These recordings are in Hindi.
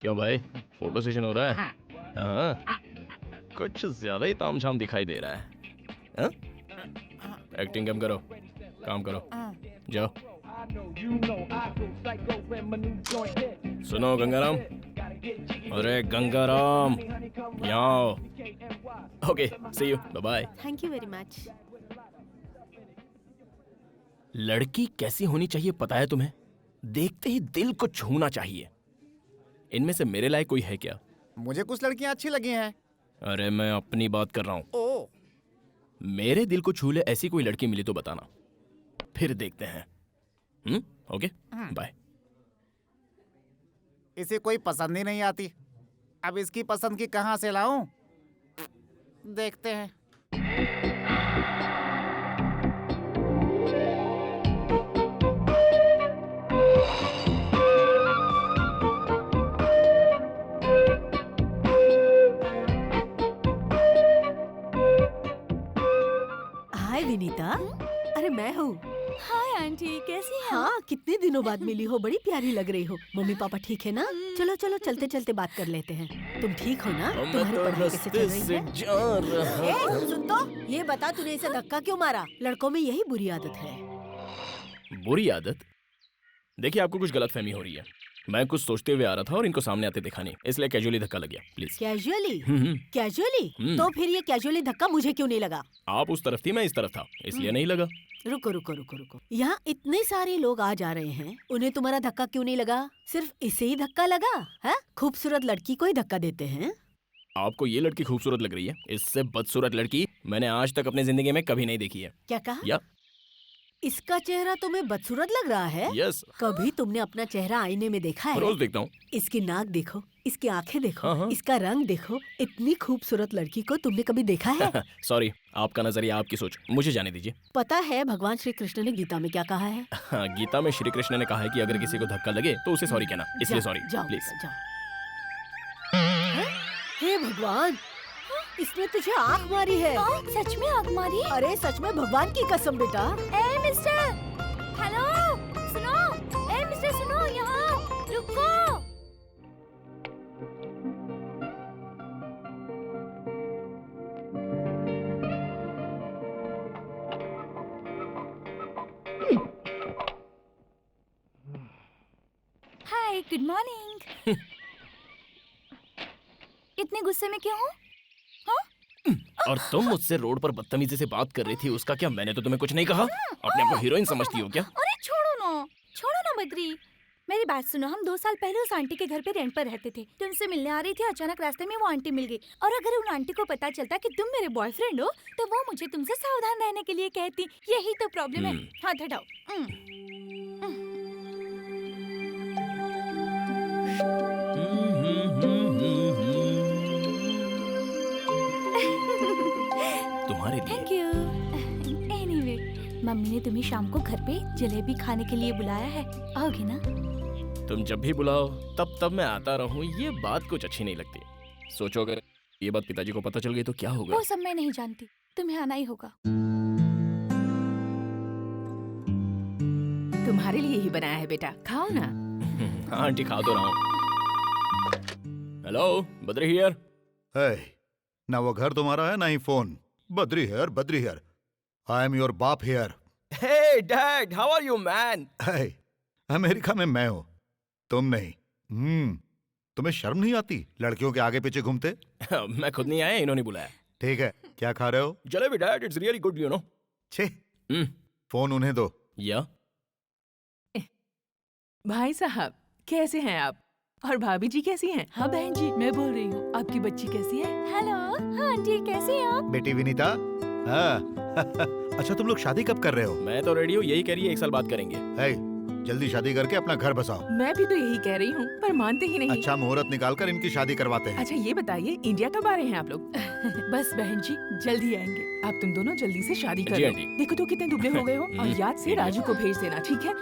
क्यों भाई, फोटो सेशन हो रहा है? हाँ, कुछ ज्यादा ही तामझाम दिखाई दे रहा है। हाँ? एक्टिंग कम करो, काम करो, जाओ। सुनो गंगाराम, अरे गंगाराम, यहाँ आओ। Okay, see you, bye bye. Thank you very much. लड़की कैसी होनी चाहिए पता है तुम्हें? देखते ही दिल को छूना चाहिए। इनमें से मेरे लायक कोई है क्या? मुझे कुछ लड़कियां अच्छी लगी हैं। अरे मैं अपनी बात कर रहा हूँ। ओ, मेरे दिल को छू ले ऐसी कोई लड़की मिली तो बताना, फिर देखते हैं। Okay, bye. इसे कोई पसंद ही नहीं आती। अब इसकी पसंद की कहाँ से लाऊं? देखते हैं। हाय विनीता। अरे मैं हूँ। हाय आंटी, कैसी हैं? हाँ, कितने दिनों बाद मिली हो, बड़ी प्यारी लग रही हो। मम्मी पापा ठीक है ना? चलो चलो चलते चलते बात कर लेते हैं। तुम ठीक हो ना? तुम्हारी पढ़ाई कैसे चल रही है? जा रहा ए, सुन तो, ये बता तूने इसे धक्का क्यों मारा? लड़कों में यही बुरी आदत है। बुरी आदत? देखिए, आपको कुछ गलतफहमी हो रही है। मैं कुछ सोचते हुए आ रहा था और इनको सामने आते देखा नहीं, इसलिए कैजुअली धक्का लग गया। प्लीज। कैजुअली? कैजुअली? तो फिर ये कैजुअली धक्का मुझे क्यों नहीं लगा? आप उस तरफ थी, मैं इस तरफ था, इसलिए नहीं लगा। रुको रुको रुको रुको, यहाँ इतने सारे लोग आ जा रहे हैं, उन्हें तुम्हारा धक्का क्यों नहीं लगा? सिर्फ इसे ही धक्का लगा है? खूबसूरत लड़की को ही धक्का देते हैं। आपको ये लड़की खूबसूरत लग रही है? इससे बदसूरत लड़की मैंने आज तक अपनी जिंदगी में कभी नहीं देखी है। क्या कहा? या इसका चेहरा तुम्हें बदसूरत लग रहा है? यस, कभी तुमने अपना चेहरा आईने में देखा है? रोज देखता हूँ। इसकी नाक देखो, इसकी आंखें देखो, हाँ, हाँ। इसका रंग देखो। इतनी खूबसूरत लड़की को तुमने कभी देखा है? सॉरी, आपका नजरिया, आपकी सोच, मुझे जाने दीजिए। पता है भगवान श्री कृष्ण ने गीता में क्या कहा है? हाँ, गीता में श्री कृष्ण ने कहा है कि अगर किसी को धक्का लगे तो उसे सॉरी कहना, इसलिए जाओ, सॉरी जाओ, प्लीज। जाओ। हैं? हे भगवान, इसने तुझे आँख मारी है। सच में आग मारी? अरे सच में, भगवान की कसम बेटा। ए मिस्टर, हेलो, सुनो। ए मिस्टर, सुनो, यहाँ रुको। हाय, गुड मॉर्निंग। इतने गुस्से में क्यों हो? और तुम मुझसे रोड पर बदतमीजी से बात कर रही थी, उसका क्या? मैंने तो तुम्हें कुछ नहीं कहा। अपने आप को हीरोइन समझती हो क्या? अरे छोड़ो ना बद्री। मेरी बात सुनो, हम 2 साल पहले उस आंटी के घर पे रेंट पर रहते थे। तो उनसे मिलने आ रही थी, अचानक रास्ते में वो आंटी मिल गई। और अगर उन आंटी को पता चलता कि तुम मेरे बॉयफ्रेंड हो, तो वो मुझे तुमसे सावधान रहने के लिए कहती। यही तो प्रॉब्लम है। हाथ हटाओ। तुम्हारे लिए। Thank you. एनीवे, मम्मी ने तुम्हें शाम को घर पे जलेबी खाने के लिए बुलाया है, आओगे ना? तुम जब भी बुलाओ तब मैं आता रहूं, ये बात कुछ अच्छी नहीं लगती। सोचो अगर ये बात पिताजी को पता चल गई तो क्या होगा? वो सब मैं नहीं जानती, तुम्हें आना ही होगा। तुम्हारे लिए ही बनाया है बेटा, खाओ ना। हाँ आंटी, खा तो रहा हूँ। Hello, Badri here. है ना, वो घर तुम्हारा है ना ही phone. Badri here, I am your बाप here. Hey dad, how are you man? है, अमेरिका में मैं हूँ, तुम नहीं। तुम्हें शर्म नहीं आती लड़कियों के आगे पीछे घूमते? मैं खुद नहीं आया, इन्होंने बुलाया। ठीक है, क्या खा रहे हो? Jalebi dad, it's really good, you know. छे, फोन उन्हें दो। या भाई साहब, कैसे हैं आप? और भाभी जी कैसी हैं? हाँ बहन जी, मैं बोल रही हूँ, आपकी बच्ची कैसी है? हेलो, हाँ आंटी, कैसे हैं आप? बेटी विनीता। हाँ अच्छा, तुम लोग शादी कब कर रहे हो? मैं तो रेडी हूँ, यही कह रही है 1 साल बाद करेंगे। है, जल्दी शादी करके अपना घर बसाओ। मैं भी तो यही कह रही हूँ, पर मानते ही नहीं। अच्छा मुहूर्त निकाल कर इनकी शादी करवाते हैं। अच्छा ये बताइए, इंडिया कब आ रहे हैं आप लोग? बस बहन जी, जल्दी आएंगे। आप तुम दोनों जल्दी से शादी कर जी लो। आंटी। देखो तो कितने दुबले हो गए हो। और याद से राजू को भेज देना, ठीक है?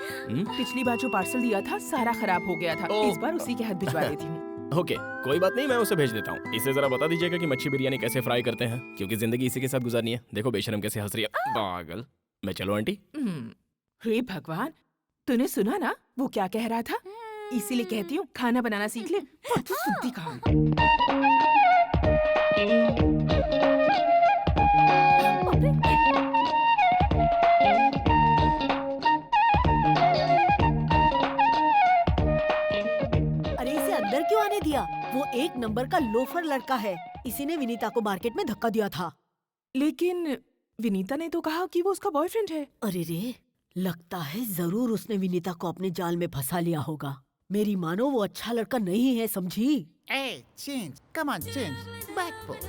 पिछली बार जो पार्सल दिया था सारा खराब हो गया था, ओह। इस बार उसी के हाथ भिजवा देती हूँ। ओके, कोई बात नहीं, मैं उसे भेज देता हूँ। इसे जरा बता दीजिएगा कि मच्छी बिरयानी कैसे फ्राई करते हैं, क्योंकि जिंदगी इसी के साथ गुजारनी है। देखो बेशरम कैसे हंस रही है, पागल। मैं चलो आंटी। हे भगवान, तूने सुना ना वो क्या कह रहा था? इसीलिए कहती हूँ खाना बनाना सीख ले। फतू सुद्दी कहाँ। अरे इसे अंदर क्यों आने दिया? वो एक नंबर का लोफर लड़का है। इसी ने विनीता को मार्केट में धक्का दिया था। लेकिन विनीता ने तो कहा कि वो उसका बॉयफ्रेंड है। अरे रे, लगता है जरूर उसने विनीता को अपने जाल में फंसा लिया होगा। मेरी मानो वो अच्छा लड़का नहीं है, समझी? ए, change, come on change, back pose.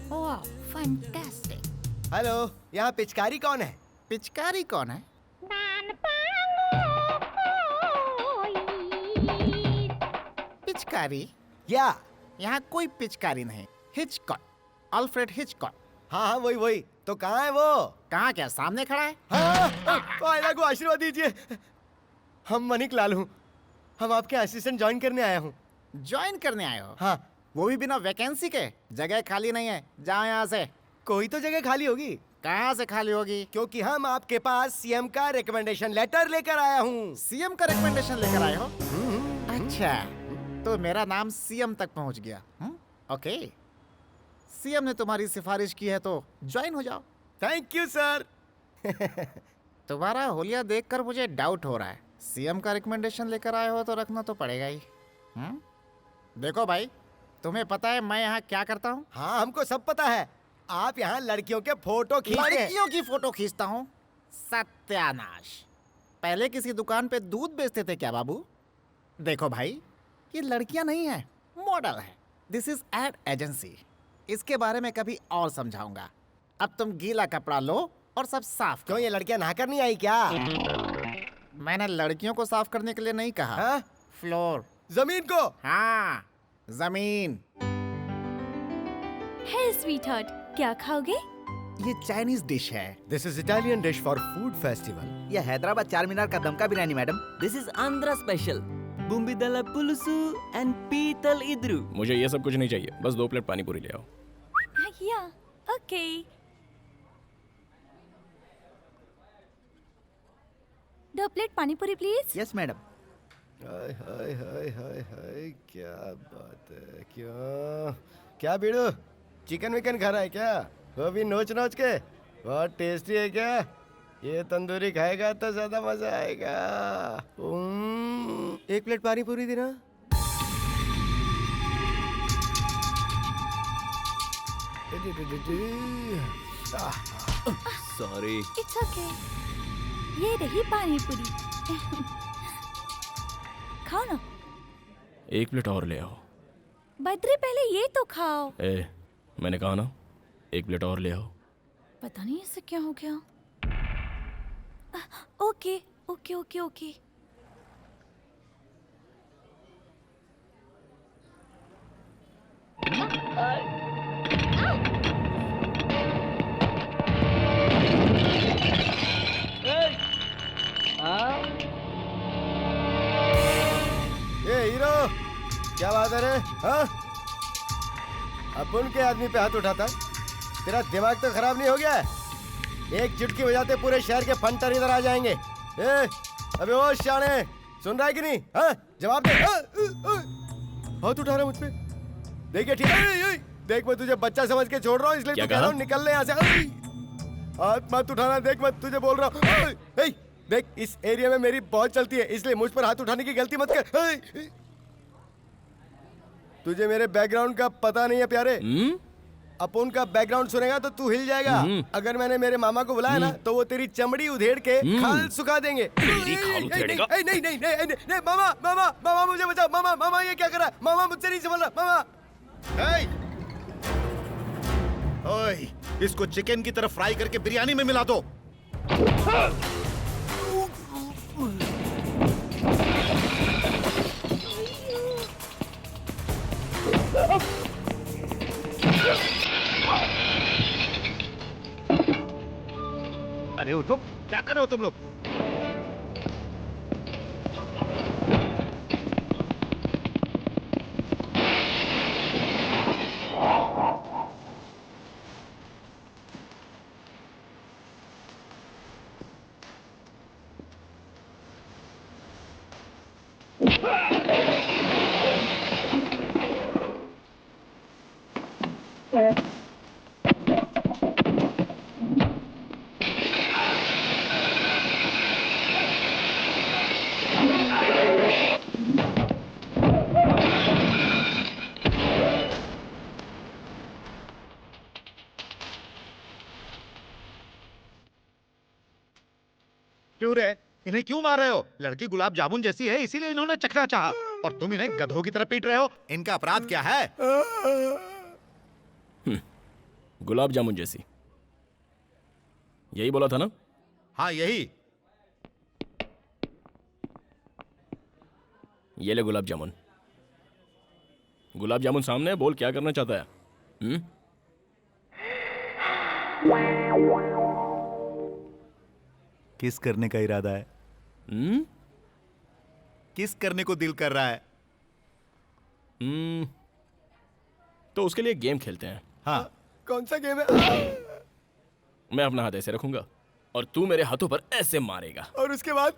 वाह, फैंटास्टिक। हेलो, यहाँ पिचकारी कौन है? पिचकारी कौन है? पिचकारी? या यहाँ कोई पिचकारी नहीं। Hitchcock, Alfred Hitchcock. हाँ हाँ वही। तो कहाँ है वो? कहाँ क्या सामने खड़ा है? हाँ, आयला को आशीर्वाद दीजिए। हम मनिक लाल हूँ। हम आपके असिस्टेंट ज्वाइन करने आया हूँ। ज्वाइन करने आए हो? हाँ। वो भी बिना वैकेंसी के? जगह खाली नहीं है, जाओ यहाँ से। कोई तो जगह खाली होगी। कहाँ से खाली होगी? क्योंकि हम आपके पास सीएम का रिकमेंडेशन लेटर लेकर आया हूँ। सीएम का रिकमेंडेशन लेकर आए हो? अच्छा, तो मेरा नाम सीएम तक पहुँच गया। ओके, सीएम ने तुम्हारी सिफारिश की है तो ज्वाइन हो जाओ। Thank you sir. तुम्हारा होलिया देखकर मुझे डाउट हो रहा है। सीएम का रिकमेंडेशन लेकर आए हो तो रखना तो पड़ेगा ही। देखो भाई, तुम्हें पता है मैं यहाँ क्या करता हूँ? हाँ हमको सब पता है। आप यहाँ लड़कियों के फोटो खींचते हैं। लड़कियों की फोटो खींचता हूँ? सत्यानाश। पहले किसी दुकान पे दूध बेचते थे क्या बाबू? देखो भाई, ये लड़कियां नहीं है, मॉडल है। This is ad agency. इसके बारे में कभी और समझाऊंगा। अब तुम गीला कपड़ा लो और सब साफ करो। क्यों, ये लड़कियां नहाकर नहीं आई क्या? मैंने लड़कियों को साफ करने के लिए नहीं कहा। हाँ? फ्लोर, जमीन को। हाँ जमीन। हे स्वीटहार्ट, क्या खाओगे? ये चाइनीज डिश है। This is Italian dish for food festival. ये हैदराबाद चार मीनार का दमका biryani madam. This is Andhra special bommidala pulusu and पीतल इद्रू। मुझे ये सब कुछ नहीं चाहिए, बस 2 प्लेट पानी पूरी ले आओ। या, okay. 2 plate pani puri please. Yes madam. Hi hi hi hi hi, क्या बात है। क्या बीड़ू, चिकन विकन खा रहा है क्या? वो भी नोच नोच के। बहुत टेस्टी है क्या? ये तंदूरी खाएगा तो ज्यादा मजा आएगा। 1 प्लेट पानी पूरी देना। सॉरी। It's okay. ये रही पानी पूरी। खाओ ना। 1 प्लेट और ले आओ। बद्री, पहले ये तो खाओ। मैंने कहा ना, 1 प्लेट और ले आओ। पता नहीं इससे क्या हो गया। Okay okay okay okay. ये हीरो, क्या बात है रे? हाँ? अपन के आदमी पे हाथ उठाता है? तेरा दिमाग तो खराब नहीं हो गया? एक चुटकी बजाते पूरे शहर के फंटर इधर आ जाएंगे। अबे ओ शाने, सुन रहा है कि नहीं? हाँ? जवाब दे। हाथ उठा रहा है मुझ पे। देखिए ठीक है, देख मैं तुझे बच्चा समझ के छोड़ रहा हूँ, इसलिए तो कह रहा हूँ निकल ले यहाँ से। हाथ मत उठाना, देख मैं तुझे बोल रहा हूँ। देख, इस एरिया में मेरी बहुत चलती है, इसलिए मुझ पर हाथ उठाने की गलती मत कर। तुझे मेरे बैकग्राउंड का पता नहीं है प्यारे। अपन का बैकग्राउंड सुनेगा तो तू हिल जाएगा। अगर मैंने मेरे मामा को बुलाया ना तो वो तेरी चमड़ी उधेड़ के खाल सुखा देंगे। तेरी खाल उधेड़ेगा? नहीं नहीं नहीं नहीं, मामा मामा मामा मुझे बचाओ। मामा मामा ये क्या कर रहा है? मामा मुझसे नहीं संभल रहा। मामा ओए, इसको चिकन की तरफ फ्राई करके बिरयानी में मिला दो। अरे उठो, क्या कर रहे हो तुम लोग? क्यों रे? इन्हें क्यों मार रहे हो? लड़की गुलाब जामुन जैसी है इसीलिए इन्होंने चखना चाहा और तुम इन्हें गधों की तरह पीट रहे हो। इनका अपराध क्या है? गुलाब जामुन जैसी, यही बोला था ना? हाँ यही। ये ले गुलाब जामुन। गुलाब जामुन सामने है, बोल क्या करना चाहता है? किस करने का इरादा है? किस करने को दिल कर रहा है? तो उसके लिए गेम खेलते हैं। हाँ। कौन सा गेम है? मैं अपना हाथ ऐसे रखूंगा और तू मेरे हाथों पर ऐसे मारेगा, और उसके बाद?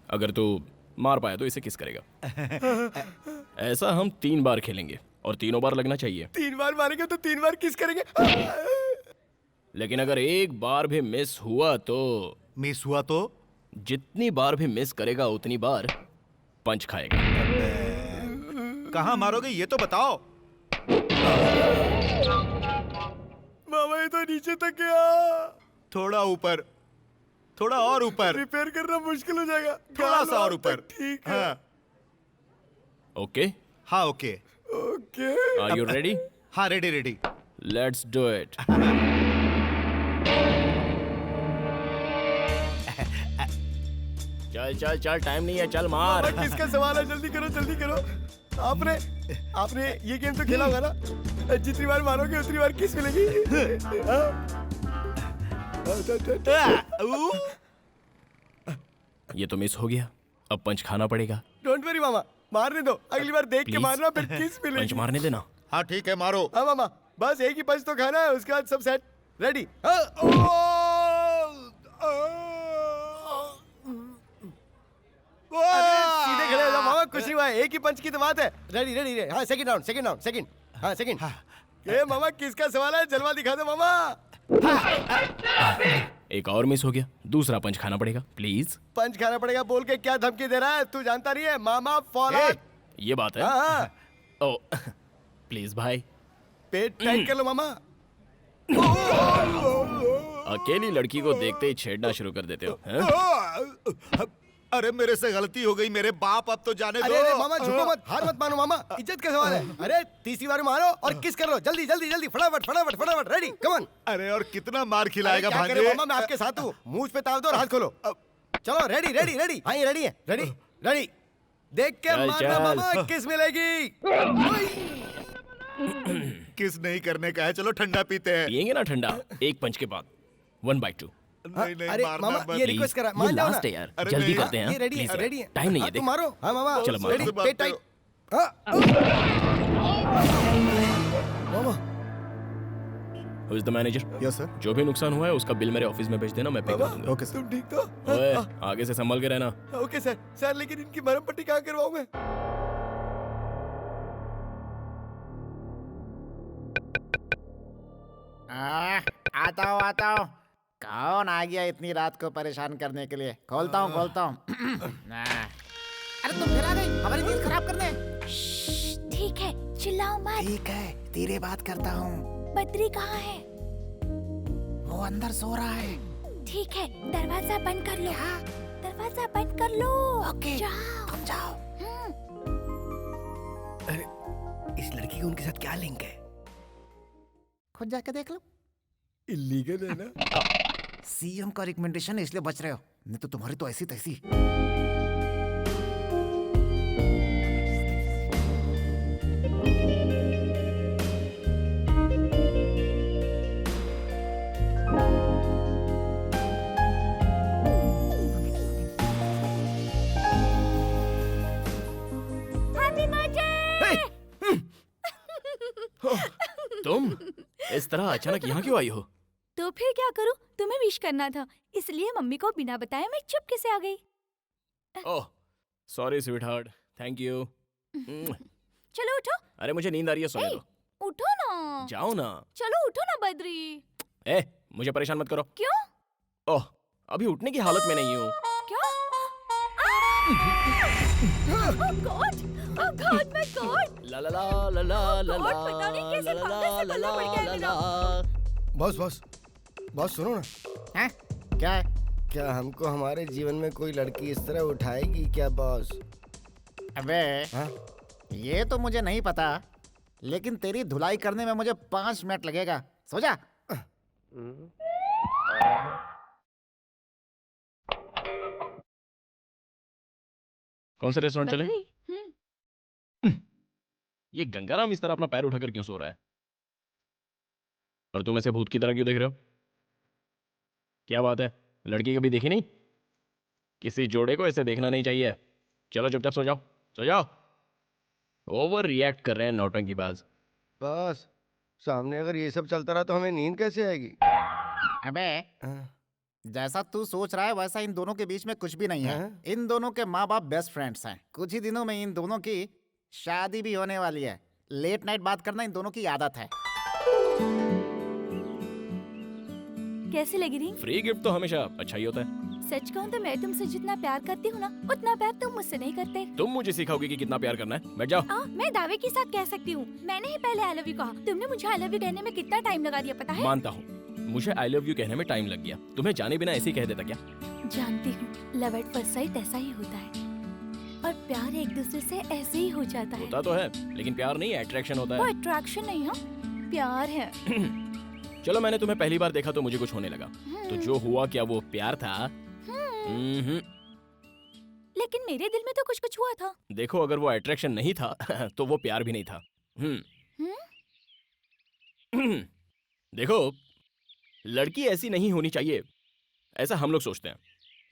अगर तू मार पाया तो इसे किस करेगा। ऐसा हम 3 बार खेलेंगे और तीनों बार लगना चाहिए। 3 बार मारेंगे तो 3 बार किस करेंगे? लेकिन अगर एक बार भी मिस हुआ तो? मिस हुआ तो? जितनी बार भी मिस करेगा उतनी बार पंच खाएगा। कहाँ मारोगे ये तो बताओ। मामा ये तो नीचे तक गया। थोड़ा ऊपर, थोड़ा और ऊपर। रिपेयर करना मुश्किल हो जाएगा। थोड़ा सा और ऊपर। ठीक है। हाँ। ओके? हाँ okay. Okay. Are you ready? हाँ ready ready. Let's do it. चल चल चल, टाइम नहीं है, चल मार। मामा किसका सवाल है? जल्दी करो जल्दी करो। आपने ये गेम तो खेला होगा ना? जितनी बार मारोगे उतनी बार किस मिलेगी। ये तो मिस हो गया, अब पंच खाना पड़ेगा। डोंट वरी मामा, मारने दो। अगली बार देख के Please? मारना, फिर किस मिलेगी। पंच मारने देना। हाँ ठीक है मारो। हाँ मामा, बस एक ही पंच तो खाना है, उसके बाद सब सेट। रेडी? सीधे खड़े हो जाओ मामा, कुछ नहीं हुआ है, एक ही पंच की तो बात है। Ready ready ready. हाँ second round, second round, second. हाँ सेकंड। ये मामा किसका सवाल है? जलवा दिखा दो मामा। एक और मिस हो गया, दूसरा पंच खाना पड़ेगा। प्लीज। पंच खाना पड़ेगा बोल के क्या धमकी दे रहा है? तू जानता नहीं है मामा फॉलो। ये बात है। हाँ। ओ प्लीज भाई, पेट टाइट कर लो मामा। अकेली लड़की को देखते ही छेड़ना शुरू कर देते हो, हैं? अरे मेरे से गलती हो गई मेरे बाप, अब तो जाने दो। अरे मामा झुको मत, हार मत मानो मामा, इज्जत का सवाल है। अरे तीसरी बार मारो और किस कर लो, जल्दी जल्दी जल्दी, फटाफट फटाफट फटाफट। Ready come on. अरे और कितना मार खिलाएगा क्या करे भांजे? मामा, मैं आपके साथ हूँ। मुंह पे ताव दो और हाथ खोलो। चलो रेडी रेडी रेडी। हाँ ये रेडी है, रेडी रेडी। देख के चल, मारना चल। मामा, किस मिलेगी। किस नहीं करने का है, चलो ठंडा पीते हैं। पियेंगे ना ठंडा, एक पंच के बाद 1/2। नहीं नहीं अरे मारना मामा मत। ये रिक्वेस्ट करा, ये मान जाओ ना। लास्ट है यार, अरे जल्दी नहीं, करते हैं। ये रेडी है, Please रेडी है। यार, टाइम नहीं है, हाँ, देख। तुम मारो। हाँ मामा चलो, मारो। रेडी, बात पेट टाइट। करो। मामा। Who is the manager? Yes sir. जो भी नुकसान हुआ है उसका बिल मेरे ऑफिस में भेज देना, मैं पे कर दूंगा। Okay sir. तुम ठीक तो? ओए, आगे से संभल के रहना। Okay sir. सर लेकिन इनकी मरहम पट्टी कहाँ करवाऊं मैं? आता हूँ आता हूँ। कौन आ गया इतनी रात को परेशान करने के लिए? खोलता हूँ खोलता हूँ। अरे तुम फिर आ गई हमारी नींद खराब करने। ठीक है, चिल्लाओ मत। ठीक है धीरे बात करता हूँ। बद्री कहाँ है? वो अंदर सो रहा है। ठीक है, दरवाजा बंद कर लो। दरवाजा बंद कर लो। ओके, जाओ। तुम जाओ। इस लड़की का उनके साथ क्या लिंक है? खुद जाके देख लो। इलीगल है ना? सीएम का रिकमेंडेशन है इसलिए बच रहे हो, नहीं तो तुम्हारी तो ऐसी तैसी। तुम इस तरह अचानक यहाँ क्यों आई हो? तो फिर क्या करूं? तुम्हें विश करना था, इसलिए मम्मी को बिना बताए मैं चुपके से आ गई। Oh sorry sweet heart, thank you. चलो उठो। अरे मुझे नींद आ रही है, सोने दो। उठो ना। जाओ ना। चलो उठो ना बद्री। ए मुझे परेशान मत करो। क्यों? ओह अभी उठने की हालत में नहीं हूँ। क्या? Oh God, my God! ला ला ला ला ला ला God, पता नहीं कैसे पागल से पल्ला पड़ गया है मेरा। बॉस बॉस बॉस सुनो ना। हैं? क्या है? क्या हमको हमारे जीवन में कोई लड़की इस तरह उठाएगी क्या बॉस? अबे हाँ? ये तो मुझे नहीं पता, लेकिन तेरी धुलाई करने में मुझे 5 मिनट लगेगा। सो जा। कौन से रेस्टोरेंट चले? बकरी। ये गंगाराम इस तरह अपना पैर उठाकर क्यों सो रहा है? और तुम ऐसे भूत की तरह क्यों देख रहे हो? क्या बात है, लड़की कभी देखी नहीं? किसी जोड़े को ऐसे देखना नहीं चाहिए। चलो चुपचाप सो जाओ, सो जाओ। ओवर रिएक्ट कर रहे हैं नौटंकीबाज। बॉस, सामने अगर ये सब चलता रहा तो हमें नींद कैसे आएगी? अबे हाँ? जैसा तू सोच रहा है वैसा इन दोनों के बीच में कुछ भी नहीं है। हाँ? इन दोनों के माँ बाप बेस्ट फ्रेंड्स हैं। कुछ ही दिनों में इन दोनों की शादी भी होने वाली है। लेट नाइट बात करना इन दोनों की आदत है। कैसी लगी रिंग? फ्री गिफ्ट तो हमेशा अच्छा ही होता है। सच कहूँ तो मैं तुमसे जितना प्यार करती हूँ ना, उतना प्यार तुम मुझसे नहीं करते। तुम मुझे सिखाओगे कि कितना प्यार करना है? बैठ जाओ। मैं दावे के साथ कह सकती हूँ, मैंने ही पहले आई लव यू कहा। तुमने मुझे आई लव यू कहने में कितना टाइम लगा दिया पता है? मानता हूँ, मुझे आई लव यू कहने में टाइम लग गया। तुम्हें जाने बिना ऐसे ही कह देता क्या? जानती हूँ, लव एट फर्स्ट साइट ऐसा ही होता है, और प्यार एक दूसरे से ऐसे ही हो जाता है। होता तो है, लेकिन प्यार नहीं, अट्रैक्शन होता वो है। अट्रैक्शन नहीं है, प्यार है। चलो, मैंने तुम्हें पहली बार देखा तो मुझे कुछ होने लगा, तो जो हुआ क्या वो प्यार था? लेकिन मेरे दिल में तो कुछ कुछ हुआ था। देखो, अगर वो अट्रैक्शन नहीं था तो वो प्यार भी नहीं था। देखो, लड़की ऐसी नहीं होनी चाहिए ऐसा हम लोग सोचते हैं,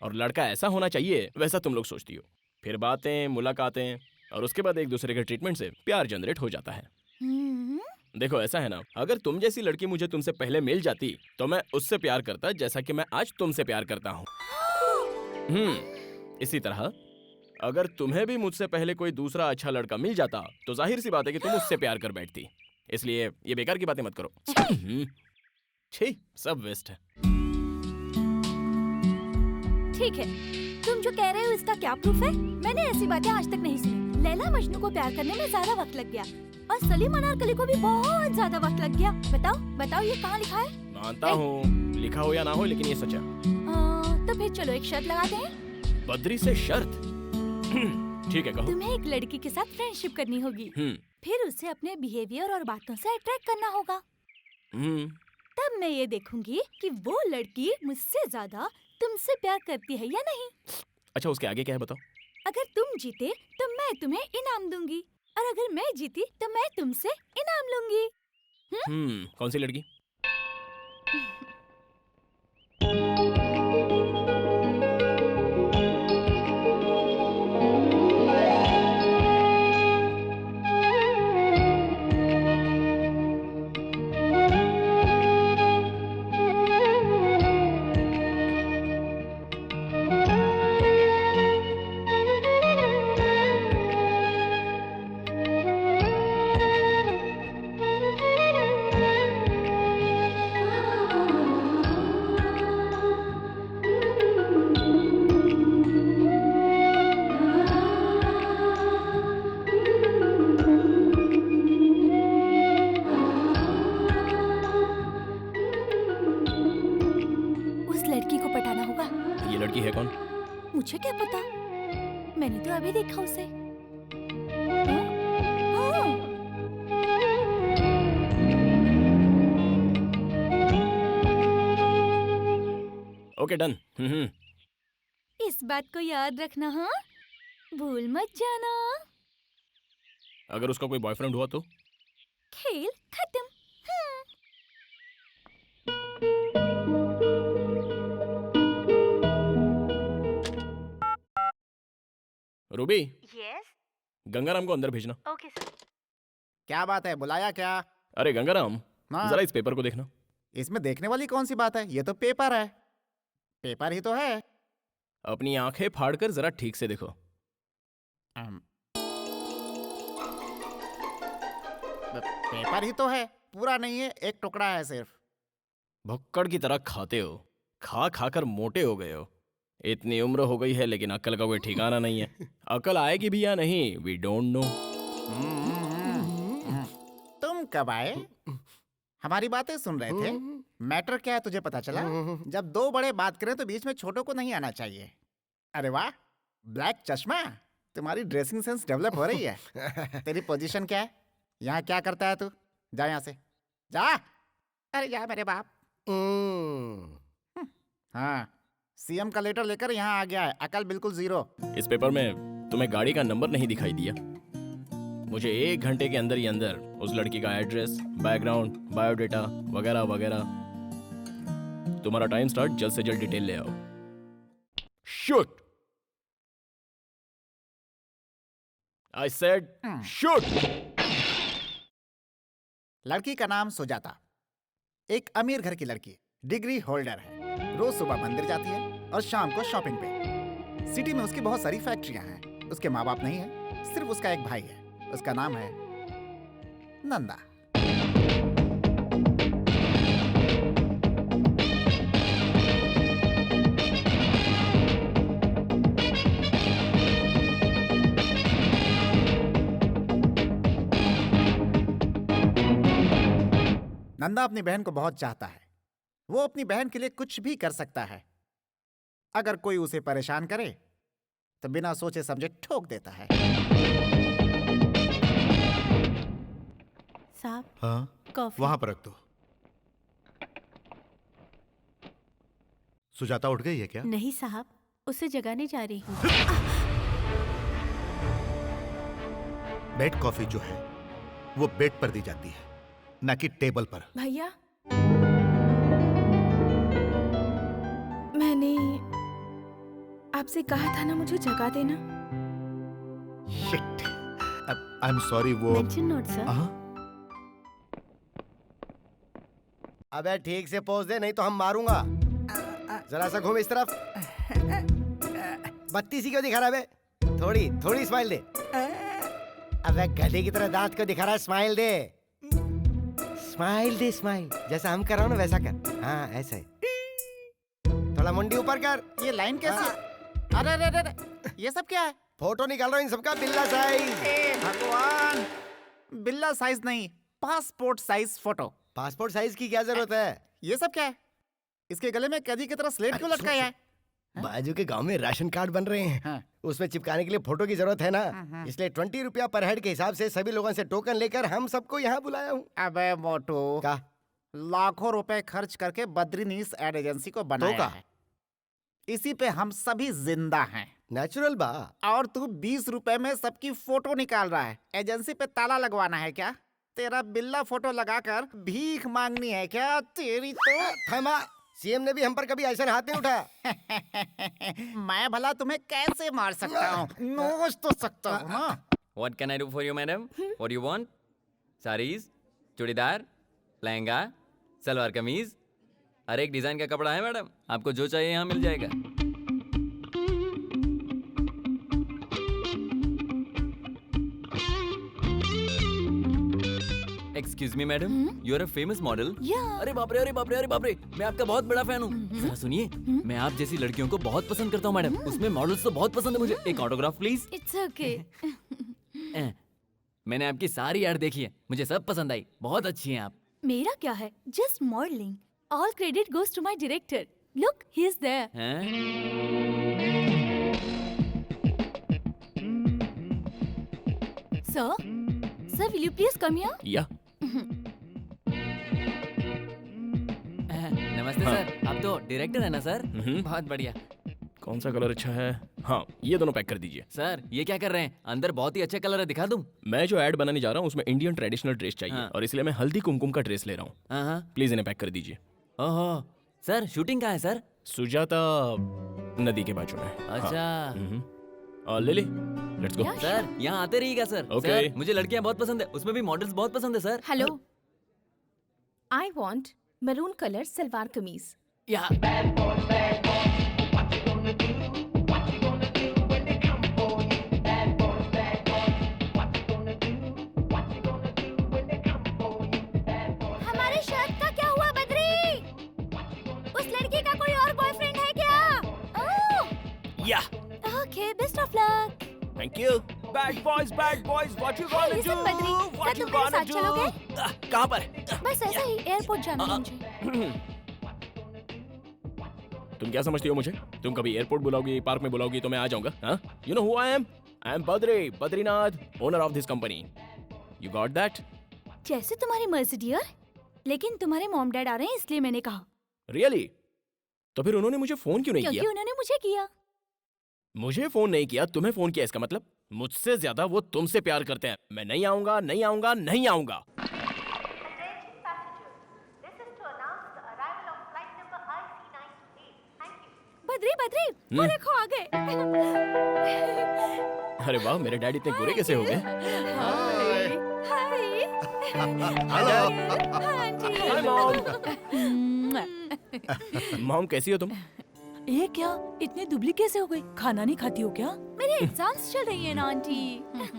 और लड़का ऐसा होना चाहिए वैसा तुम लोग सोचती हो। फिर बातें, मुलाकातें, और उसके बाद एक दूसरे के ट्रीटमेंट से प्यार जनरेट हो जाता है। देखो, ऐसा है ना, अगर तुम जैसी लड़की मुझे तुमसे पहले मिल जाती तो मैं उससे प्यार करता जैसा कि मैं आज तुमसे प्यार करता हूँ। इसी तरह अगर तुम्हें भी मुझसे पहले कोई दूसरा अच्छा लड़का मिल जाता तो जाहिर सी बात है कि तुम उससे प्यार कर बैठती। इसलिए ये बेकार की बातें मत करो। छी, सब वेस्ट है। ठीक है, तुम जो कह रहे हो इसका क्या प्रूफ है? मैंने ऐसी बातें आज तक नहीं सुनी। लैला मजनू को प्यार करने में ज्यादा वक्त लग गया, और सलीम अनारकली को भी बहुत ज्यादा वक्त लग गया। बताओ बताओ, ये कहाँ लिखा है? मानता हूँ, लिखा हो या ना हो, लेकिन ये सच है। तो फिर चलो एक शर्त लगाते हैं। बद्री से शर्त? ठीक है, कहो। तुम्हें एक लड़की के साथ फ्रेंडशिप करनी होगी, फिर उसे अपने बिहेवियर और बातों से अट्रैक्ट करना होगा। तब मैं ये देखूंगी कि वो लड़की मुझसे ज्यादा तुमसे प्यार करती है या नहीं। अच्छा, उसके आगे क्या है बताओ? अगर तुम जीते तो मैं तुम्हें इनाम दूंगी, और अगर मैं जीती तो मैं तुमसे इनाम लूंगी। कौन सी लड़की? ये लड़की है कौन? मुझे क्या पता, मैंने तो अभी देखा उसे। Okay, done. इस बात को याद रखना, हाँ? भूल मत जाना। अगर उसका कोई बॉयफ्रेंड हुआ तो? खेल खत्म। रूबी, यस, गंगाराम को अंदर भेजना। Okay sir. क्या बात है, बुलाया क्या? अरे गंगाराम, हाँ? जरा इस पेपर को देखना। इसमें देखने वाली कौन सी बात है? ये तो पेपर है। पेपर ही तो है। अपनी आंखें फाड़कर जरा ठीक से देखो। पेपर ही तो है, पूरा नहीं है, एक टुकड़ा है सिर्फ। भुक्कड़ की तरह खाते हो, खा खा कर मोटे हो गए हो। इतनी उम्र हो गई है लेकिन अक्ल का कोई ठिकाना नहीं है। अक्ल आएगी भी या नहीं, वी डोंट नो। तुम कब आए? हमारी बातें सुन रहे थे। मैटर क्या है तुझे पता चला? जब दो बड़े बात करें तो बीच में छोटों को नहीं आना चाहिए। अरे वाह, ब्लैक चश्मा, तुम्हारी ड्रेसिंग सेंस डेवलप हो रही है। तेरी पोजीशन क्या है? यहाँ क्या करता है तू? जा यहाँ से, जा। अरे जा मेरे बाप। हाँ, सीएम का लेटर लेकर यहाँ आ गया है, अकल बिल्कुल जीरो। इस पेपर में तुम्हें गाड़ी का नंबर नहीं दिखाई दिया? मुझे 1 घंटे के अंदर ही अंदर उस लड़की का एड्रेस, बैकग्राउंड, बायोडेटा वगैरह वगैरह। तुम्हारा टाइम स्टार्ट, जल्द से जल्द डिटेल ले आओ। शूट! I said shoot! लड़की का नाम सुजाता, एक अमीर घर की लड़की, डिग्री होल्डर है। रोज सुबह मंदिर जाती है और शाम को शॉपिंग पे। सिटी में उसकी बहुत सारी फैक्ट्रियां हैं। उसके माँ बाप नहीं है, सिर्फ उसका एक भाई है। उसका नाम है नंदा। नंदा अपनी बहन को बहुत चाहता है। वो अपनी बहन के लिए कुछ भी कर सकता है। अगर कोई उसे परेशान करे तो बिना सोचे समझे ठोक देता है। साहब, हाँ, कॉफी। वहां पर रख दो। सुजाता उठ गई है क्या? नहीं साहब, उसे जगाने जा रही हूँ। बेड कॉफी जो है वो बेड पर दी जाती है, ना कि टेबल पर। भैया, मैंने आपसे कहा था ना मुझे जगा देना। Shit, I am sorry. वो मेंशन नोट सर। हाँ? अबे ठीक से पोज दे, नहीं तो हम मारूंगा। जरा सा घूम इस तरफ। बत्ती सी क्यों दिखा रहा है बे? थोड़ी थोड़ी स्माइल दे। अबे गधे की तरह दांत क्यों दिखा रहा है? स्माइल दे, स्माइल दे, स्माइल। जैसा हम कर रहा हूँ ना वैसा कर। हाँ ऐसा ही। थोड़ा मुंडी ऊपर कर। ये लाइन कैसी? अरे अरे अरे, ये सब क्या है? फोटो निकाल रहा हूँ इन सबका, बिल्ला साइज। हे भगवान, बिल्ला साइज नहीं, passport size photo. Passport size की क्या जरूरत है? ये सब क्या है? इसके गले में कैदी की तरह स्लेट क्यों लटकाया है? बाजू के गांव में राशन कार्ड बन रहे हैं। हाँ। उसमें चिपकाने के लिए फोटो की जरूरत है ना, इसलिए 20 रुपया पर हेड के हिसाब से सभी लोगों से टोकन लेकर हम सबको यहाँ बुलाया हूँ। अबे मोटू, क्या? लाखों रुपए खर्च करके बद्रीनीस एड एजेंसी को बनाया है। इसी पे हम सभी जिंदा हैं। नेचुरल बा। और तू 20 रुपए में सबकी फोटो निकाल रहा है। एजेंसी पे ताला लगवाना है क्या? तेरा बिल्ला फोटो लगाकर भीख मांगनी है क्या? तेरी तो थमा। सीएम ने भी हम पर कभी ऐसा हाथ नहीं उठाया। मैं भला तुम्हें कैसे मार सकता हूँ? नोच तो सकता हूँ ना। What can I do for you, madam? What do you want? Sarees, churidar, lehenga, salwar kameez, हर एक डिजाइन का कपड़ा है मैडम। आपको जो चाहिए यहाँ मिल जाएगा। Excuse me madam, you are a famous model. अरे बाप रे, अरे बाप रे, अरे बाप रे, मैं आपका बहुत बड़ा फैन हूँ। जरा सुनिए, मैं आप जैसी लड़कियों को बहुत पसंद करता हूँ मैडम। उसमें मॉडल्स तो बहुत पसंद है मुझे। एक ऑटोग्राफ प्लीज। It's okay. मैंने आपकी सारी ऐड देखी है, मुझे सब पसंद आई। बहुत अच्छी हैं आप। मेरा क्या है? Just modelling. All credit goes to my director. Look, he is there. Sir, will you please come here? या नमस्ते सर, आप तो डायरेक्टर है ना सर? बहुत बढ़िया। कौन सा कलर अच्छा है? हाँ, ये दोनों पैक कर दीजिए। सर ये क्या कर रहे हैं? अंदर बहुत ही अच्छे कलर है, दिखा दूं? मैं जो ऐड बनाने जा रहा हूँ उसमें इंडियन ट्रेडिशनल ड्रेस चाहिए। हाँ। और इसलिए मैं हल्दी कुमकुम का ड्रेस ले रहा हूँ। हाँ। प्लीज इन्हें पैक कर दीजिए। ओहो सर, शूटिंग कहाँ है सर? सुजाता नदी के बाजू में। अच्छा। ले ले, लेट्स गो। सर यहाँ आते रहिएगा सर। Okay. सर, मुझे लड़कियाँ बहुत पसंद है, उसमें भी मॉडल्स बहुत पसंद है sir. Hello, I want maroon colour salwar kameez. या हमारे शर्ट का क्या हुआ बद्री? उस लड़की का कोई और बॉयफ्रेंड है क्या? ओह, या okay, best of luck. Thank you. Bad boys, what you gonna Listen, do? Badri, क्या व्हाट यू तुम मेरे गोना साथ चलोगे? डू? कहाँ पर है? बस ऐसा ही एयरपोर्ट जाना है मुझे। तुम क्या समझती हो मुझे? तुम कभी एयरपोर्ट बुलाओगी, पार्क में बुलाओगी तो मैं आ जाऊंगा? हाँ? You know who I am? I am Badrinath, owner of this company. You got that? जैसे तुम्हारी मर्जी डियर, लेकिन तुम्हारे मॉम डैड आ रहे हैं इसलिए मैंने कहा। Really? तो फिर उन्होंने मुझे फोन क्यों नहीं क्योंकि किया? उन्होंने मुझे किया। मुझे फोन नहीं किया, तुम्हें फोन किया, इसका मतलब मुझसे ज्यादा वो तुमसे प्यार करते हैं। मैं नहीं आऊंगा, नहीं आऊंगा, नहीं आऊंगा। बद्री वो देखो आ गए। अरे वाह, मेरे डैडी इतने गोरे कैसे हो गए? हाय। हाय मॉम, कैसी हो तुम? ये क्या, इतनी दुबली कैसे हो गई? खाना नहीं खाती हो क्या? मेरे एग्जाम्स चल रही है ना आंटी।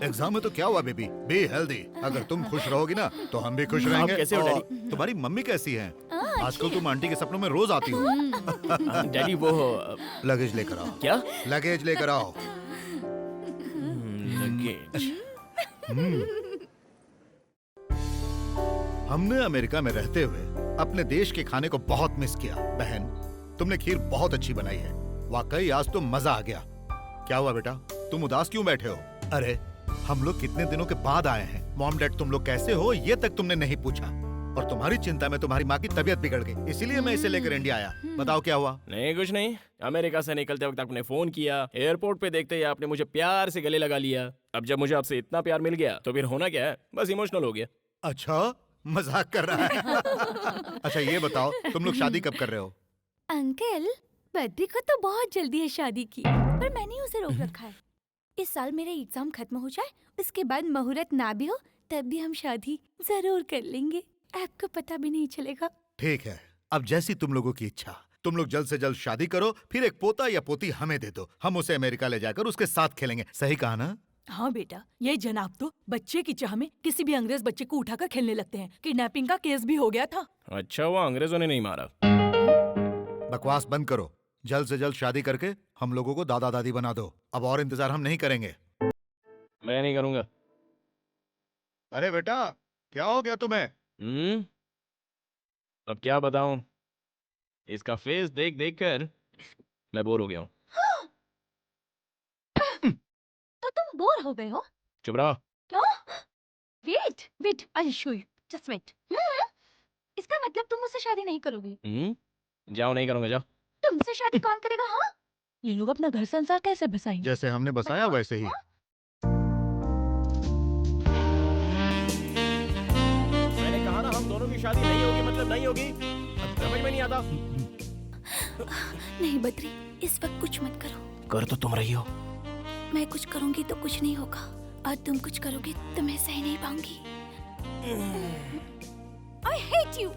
एग्जाम में तो क्या हुआ बेबी, बी हेल्दी। अगर तुम खुश रहोगी ना तो हम भी खुश आप रहेंगे। कैसे हो, और डैडी? तुम्हारी मम्मी कैसी हैं? आजकल तुम आंटी के सपनों में रोज आती हो। डैडी वो लगेज लेकर आओ। क्या? लगेज लेकर आओ। लगेज। हमने अमेरिका में रहते हुए अपने देश के खाने को बहुत मिस किया। बहन, तुमने खीर बहुत अच्छी बनाई है। वाकई आज तो मजा आ गया। क्या हुआ बेटा, तुम उदास क्यों बैठे हो? अरे हम लोग कितने दिनों के बाद आए हैं। मॉम डैड तुम लोग कैसे हो ये तक तुमने नहीं पूछा। और तुम्हारी चिंता में तुम्हारी माँ की तबीयत बिगड़ गई, इसीलिए मैं इसे लेकर इंडिया आया। बताओ क्या हुआ? नहीं, कुछ नहीं। अमेरिका से निकलते वक्त आपने फोन किया, एयरपोर्ट पे देखते ही आपने मुझे प्यार से गले लगा लिया। अब जब मुझे आपसे इतना प्यार मिल गया तो फिर होना क्या है, बस इमोशनल हो गया। अच्छा, मजाक कर रहा है। अच्छा ये बताओ, तुम लोग शादी कब कर रहे हो? अंकल, बद्री को तो बहुत जल्दी है शादी की, पर मैंने उसे रोक रखा है। इस साल मेरे एग्जाम खत्म हो जाए, उसके बाद मुहूर्त ना भी हो तब भी हम शादी जरूर कर लेंगे। आपको पता भी नहीं चलेगा। ठीक है, अब जैसी तुम लोगों की इच्छा। तुम लोग जल्द से जल्द शादी करो, फिर एक पोता या पोती हमें दे दो। हम उसे अमेरिका ले जाकर उसके साथ खेलेंगे। सही कहा ना? हाँ बेटा, ये जनाब तो बच्चे की चाह में किसी भी अंग्रेज बच्चे को उठाकर खेलने लगते हैं। किडनैपिंग का केस भी हो गया था। अच्छा, वो अंग्रेजों ने नहीं मारा। बकवास बंद करो। जल्द से जल्द शादी करके हम लोगों को दादा दादी बना दो। अब और इंतजार हम नहीं करेंगे। मैं नहीं करूंगा। अरे बेटा, क्या हो गया तुम्हें? अब क्या बताऊं, इसका फेस देख देख कर मैं बोर हो गया हूँ। तो तुम बोर हो गए हो? चुप रहो। क्यों? Wait, I show you, just wait. इसका मतलब तुम मुझसे शादी नहीं करोगे? जाओ, नहीं करूंगा, जाओ। तुमसे शादी कौन करेगा? हाँ, ये लोग अपना घर संसार कैसे बसाएंगे? जैसे हमने बसाया वैसे ही। मैंने कहा ना, हम दोनों की शादी नहीं होगी मतलब नहीं होगी। अब समझ में नहीं आता। नहीं बद्री, इस वक्त कुछ मत करो। कर तो तुम रही हो। मैं कुछ करूंगी तो कुछ नहीं होगा, और तुम कुछ करोगे तो मैं सह नहीं पाऊंगी।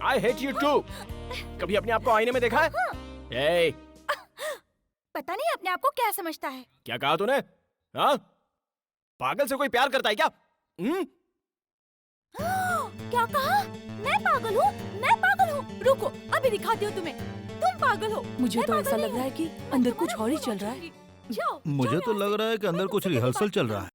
I hate you too। कभी अपने आप को आईने में देखा है? ए, पता नहीं अपने आप को क्या समझता है। क्या कहा तूने? हाँ? पागल से कोई प्यार करता है क्या? क्या कहा? मैं पागल हूँ? मैं पागल हूँ? रुको, अभी दिखाती हूँ तुम्हें। तुम पागल हो। मुझे मैं तो पागल ऐसा नहीं लग रहा है हूँ। कि मैं अंदर तुम्हारे कुछ और ही बहुत चल रहा है। करूंगी। जाओ, मुझे जाओ तो यहाँ लग से। रहा है कि अंदर मैं कुछ तुमसे रिहर्सल बात चल रहा है।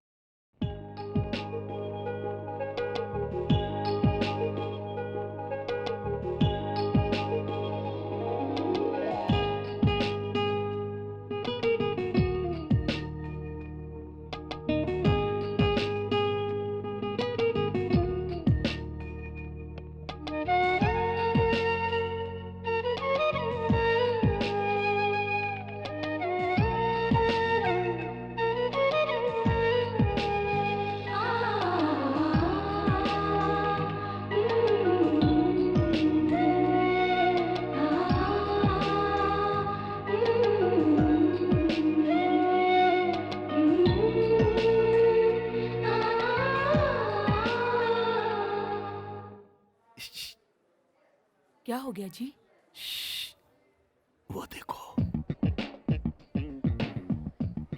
क्या हो गया जी? वो देखो।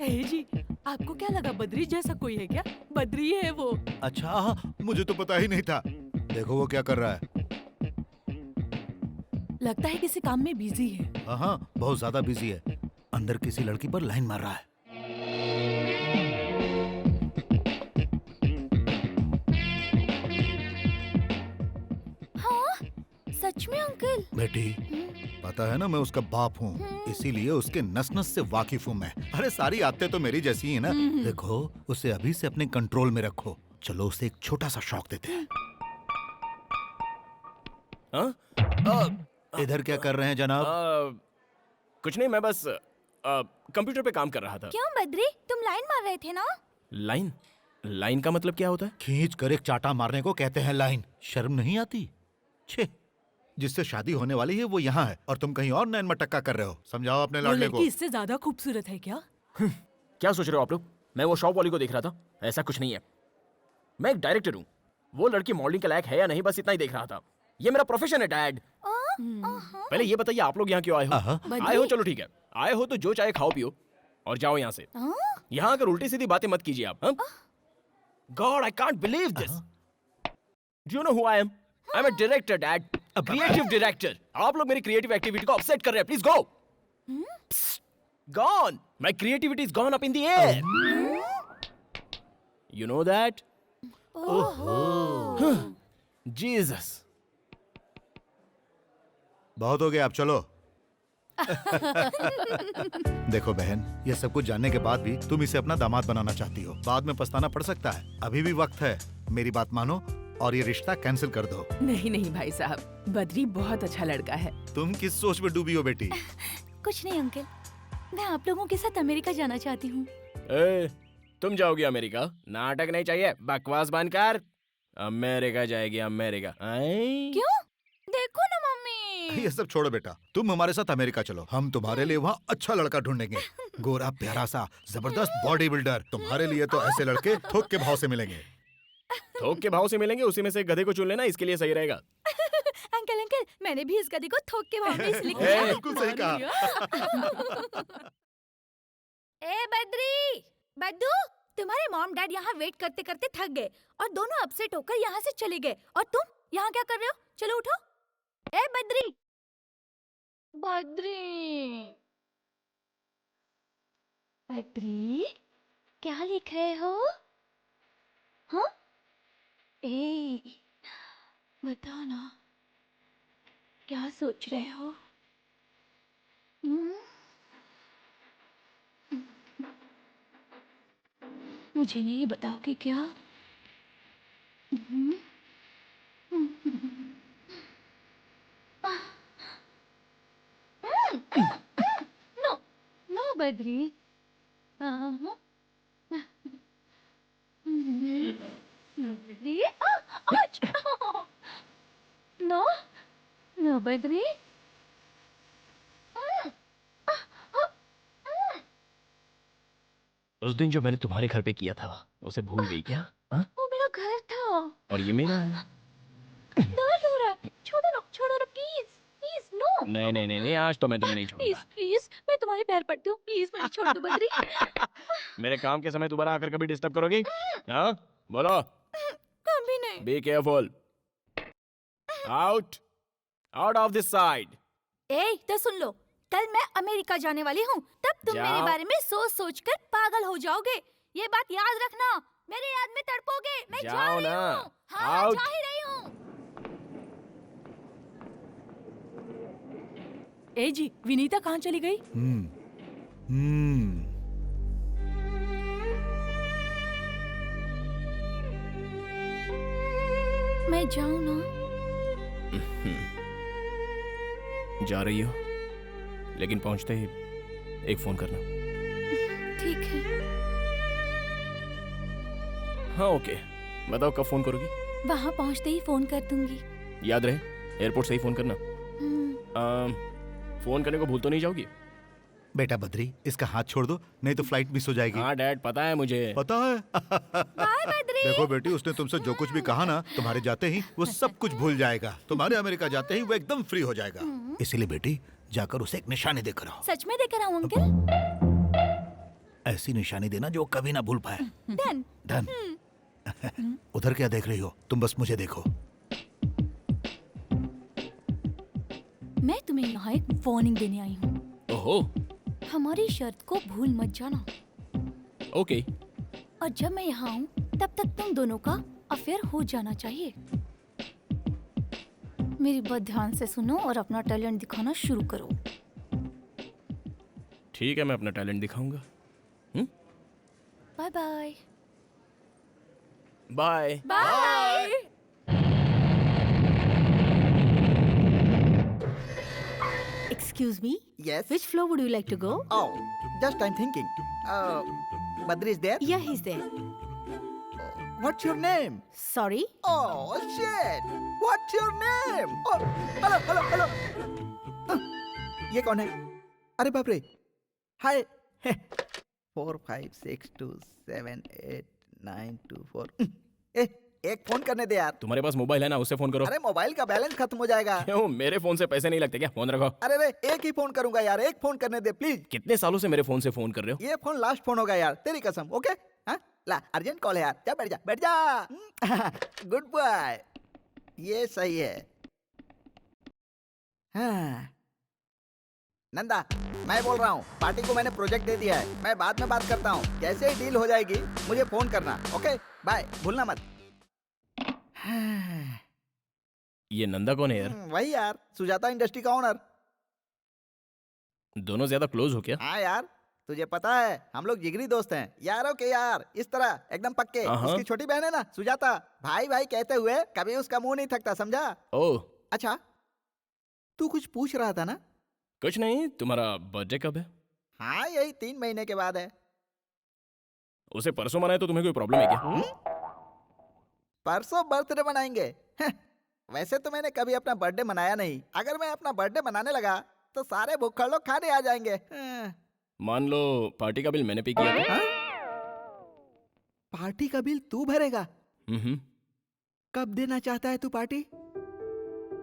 ए जी, आपको क्या लगा बद्री जैसा कोई है क्या? बद्री है वो। अच्छा, मुझे तो पता ही नहीं था। देखो वो क्या कर रहा है। लगता है किसी काम में बिजी है। हाँ, बहुत ज्यादा बिजी है। अंदर किसी लड़की पर लाइन मार रहा है। सच में अंकल? बेटी, पता है ना मैं उसका बाप हूँ, इसीलिए उसके नस नस से वाकिफ हूँ मैं। अरे सारी आदतें तो मेरी जैसी ही है ना। देखो, उसे अभी से अपने कंट्रोल में रखो। चलो उसे एक छोटा सा शौक देते हैं। इधर क्या कर रहे हैं जनाब? कुछ नहीं, मैं बस कंप्यूटर पे काम कर रहा था। क्यों बद्री, तुम लाइन मार रहे थे ना? लाइन? लाइन का मतलब क्या होता है? खींच कर एक चाटा मारने को कहते हैं लाइन। शर्म नहीं आती? छे, जिससे शादी होने वाली है वो यहाँ है और तुम कहीं और नैन मटक्का कर रहे हो। समझाओ अपने वो लाडले को। लड़की इससे ज्यादा खूबसूरत है क्या? क्या सोच रहे हो आप लोग? मैं वो शॉप वाली को देख रहा था, ऐसा कुछ नहीं है। मैं एक डायरेक्टर हूँ। वो लड़की मॉडलिंग के लायक है या नहीं, बस इतना ही देख रहा था। ये मेरा प्रोफेशन है डैड। पहले ये बताइए आप लोग यहाँ क्यों आए हो? आए हो, चलो ठीक है, आए हो तो जो चाहे खाओ पियो और जाओ यहाँ से। यहाँ आकर उल्टी सीधी बातें मत कीजिए आप। God, I can't believe this. Do you know who I am? I am a director dad, a creative director. आप लोग मेरी क्रिएटिव एक्टिविटी को अपसेट कर रहे हैं। Please go. Gone, my creativity is gone up in the air. You know that? Jesus. बहुत हो गया, अब चलो। देखो बहन, ये सब कुछ जानने के बाद भी तुम इसे अपना दामाद बनाना चाहती हो। बाद में पछताना पड़ सकता है। अभी भी वक्त है, मेरी बात मानो और ये रिश्ता कैंसिल कर दो। नहीं नहीं भाई साहब, बद्री बहुत अच्छा लड़का है। तुम किस सोच में डूबी हो बेटी? कुछ नहीं अंकल, मैं आप लोगों के साथ अमेरिका जाना चाहती हूँ। तुम जाओगी अमेरिका? नाटक नहीं चाहिए, बकवास बंद कर। अमेरिका जाएगी, अमेरिका। क्यों? देखो ना मम्मी। ये सब छोड़ो बेटा, तुम हमारे साथ अमेरिका चलो। हम तुम्हारे लिए वहाँ अच्छा लड़का ढूंढेंगे। गोरा, प्यारा सा, जबरदस्त बॉडी बिल्डर। तुम्हारे लिए तो ऐसे लड़के थोक के भाव से मिलेंगे। थोक के भाव से मिलेंगे? उसी में से गधे को चुन लेना, इसके लिए सही रहेगा। अंकल अंकल, मैंने भी इस गधे को थोक के भाव में इसलिए किया। बिल्कुल सही कहा। ए बद्री, बद्दू, तुम्हारे मॉम डैड यहाँ वेट करते करते थक गए और दोनों अपसेट होकर यहाँ से चले गए। और तुम यहाँ क्या कर रहे हो? चलो उठो। ए बद्री, बद्री, बद्री, क्या लिख रहे हो? हाँ? ए, बताओ ना, क्या सोच रहे हो? मुझे ये बताओगे क्या? No, no Badri. No, no Badri. उस दिन जो मैंने तुम्हारे घर पे किया था, उसे भूल गई क्या? वो मेरा घर था। और ये मेरा है। दर्द हो रहा है, छोड़ो ना प्लीज, प्लीज नो। नहीं नहीं नहीं, आज तो मैं तुम्हें नहीं प्लीज छोड़ूंगा। प्लीज, मैं तुम्हारे पैर पड़ती हूँ, प्लीज मुझे छोड़ दो बद्री। मेरे काम के समय दोबारा आकर कभी डिस्टर्ब करोगी? हाँ, बोलो। कभी नहीं। Be careful. Out, out of this side. ए, तो सुन लो, कल मैं अमेरिका जाने वाली हूँ, तब तुम जाओ। मेरे बारे में सोच सोच कर पागल हो जाओगे। ये बात याद रखना, मेरे याद में तड़पोगे। मैं जा जाओ रही ना। हूँ। हाँ, आउट। जा ही रही हूँ। ए जी, विनीता कहाँ चली गई? मैं जाऊँ ना? जा रही हो, लेकिन पहुंचते ही एक फोन करना। ठीक है। हाँ ओके, बताओ कब फोन करोगी? वहाँ पहुँचते ही फोन कर दूंगी। याद रहे, एयरपोर्ट से ही फोन करना। फोन करने को भूल तो नहीं जाओगी? बेटा बद्री, इसका हाथ छोड़ दो, नहीं तो फ्लाइट मिस हो जाएगी। हाँ डैड, पता है मुझे। पता है। बाय बद्री। देखो बेटी, उसने तुमसे जो कुछ भी कहा ना, तुम्हारे जाते ही वो सब कुछ भूल जाएगा। तुम्हारे अमेरिका जाते ही वो एकदम फ्री हो जाएगा। इसीलिए बेटी, जाकर उसे एक निशानी देकर आओ। सच में देकर आऊँ अंकल? ऐसी निशानी देना जो कभी ना भूल पाए। डन। डन। उधर क्या देख रही हो? तुम बस मुझे देखो। मैं तुम्हें यहाँ एक वार्निंग देने आई हूँ। ओहो। हमारी शर्त को भूल मत जाना। ओके। और जब मैं यहाँ आऊँ, तब तक तुम दोनों का अफेयर हो जाना चाहिए। मेरी बात ध्यान से सुनो और अपना टैलेंट दिखाना शुरू करो। ठीक है, मैं अपना टैलेंट दिखाऊंगा। Bye bye. Bye. Bye. Excuse me? Yes. Which floor would you like to go? Oh, just I'm thinking. Badri is there? Yeah, he's there. What's your name? Sorry? Oh shit! What's your name? Oh, hello. ये कौन है? अरे बाप रे! Hi. 4 5 6 2 7 8 9 2 4. एक फोन करने दे यार। तुम्हारे पास मोबाइल है ना, उससे फोन करो। अरे मोबाइल का बैलेंस खत्म हो जाएगा। क्यों, मेरे फोन से पैसे नहीं लगते क्या? फोन रखो। अरे रे, एक ही फोन करूंगा यार, एक फोन करने दे प्लीज। कितने सालों से मेरे फोन से फोन कर रहे हो? ये फोन लास्ट फोन होगा यार, तेरी कसम। ओके? हाँ? ला, अर्जेंट कॉल है यार। जा बैठ जा। Good boy. ये सही है। हाँ। नंदा, मैं बोल रहा हूँ, पार्टी को मैंने प्रोजेक्ट दे दिया है। मैं बाद में बात करता हूँ। जैसे ही डील हो जाएगी, मुझे फोन करना। ओके? बाय, भूलना मत। ये नंदा कौन है यार? वही यार, सुजाता इंडस्ट्री का ओनर। दोनों ज्यादा क्लोज हो क्या? हाँ यार, तुझे पता है हम लोग जिगरी दोस्त हैं, यारों के यार, इस तरह एकदम पक्के। उसकी छोटी बहन है ना सुजाता, भाई भाई कहते हुए कभी उसका मुंह नहीं थकता, समझा? ओह अच्छा, तू कुछ पूछ रहा था ना? कुछ नहीं। तुम्हारा बर्थडे कब है? हाँ, यही 3 महीने के बाद है। उसे परसों मनाए तो तुम्हें कोई प्रॉब्लम है क्या? परसों बर्थडे मनाएंगे? वैसे तो मैंने कभी अपना बर्थडे मनाया नहीं। अगर मैं अपना बर्थडे मनाने लगा तो सारे भूखड़ लोग खाने आ जाएंगे। मान लो पार्टी का बिल मैंने पे किया था। पार्टी का बिल तू भरेगा? कब देना चाहता है तू पार्टी?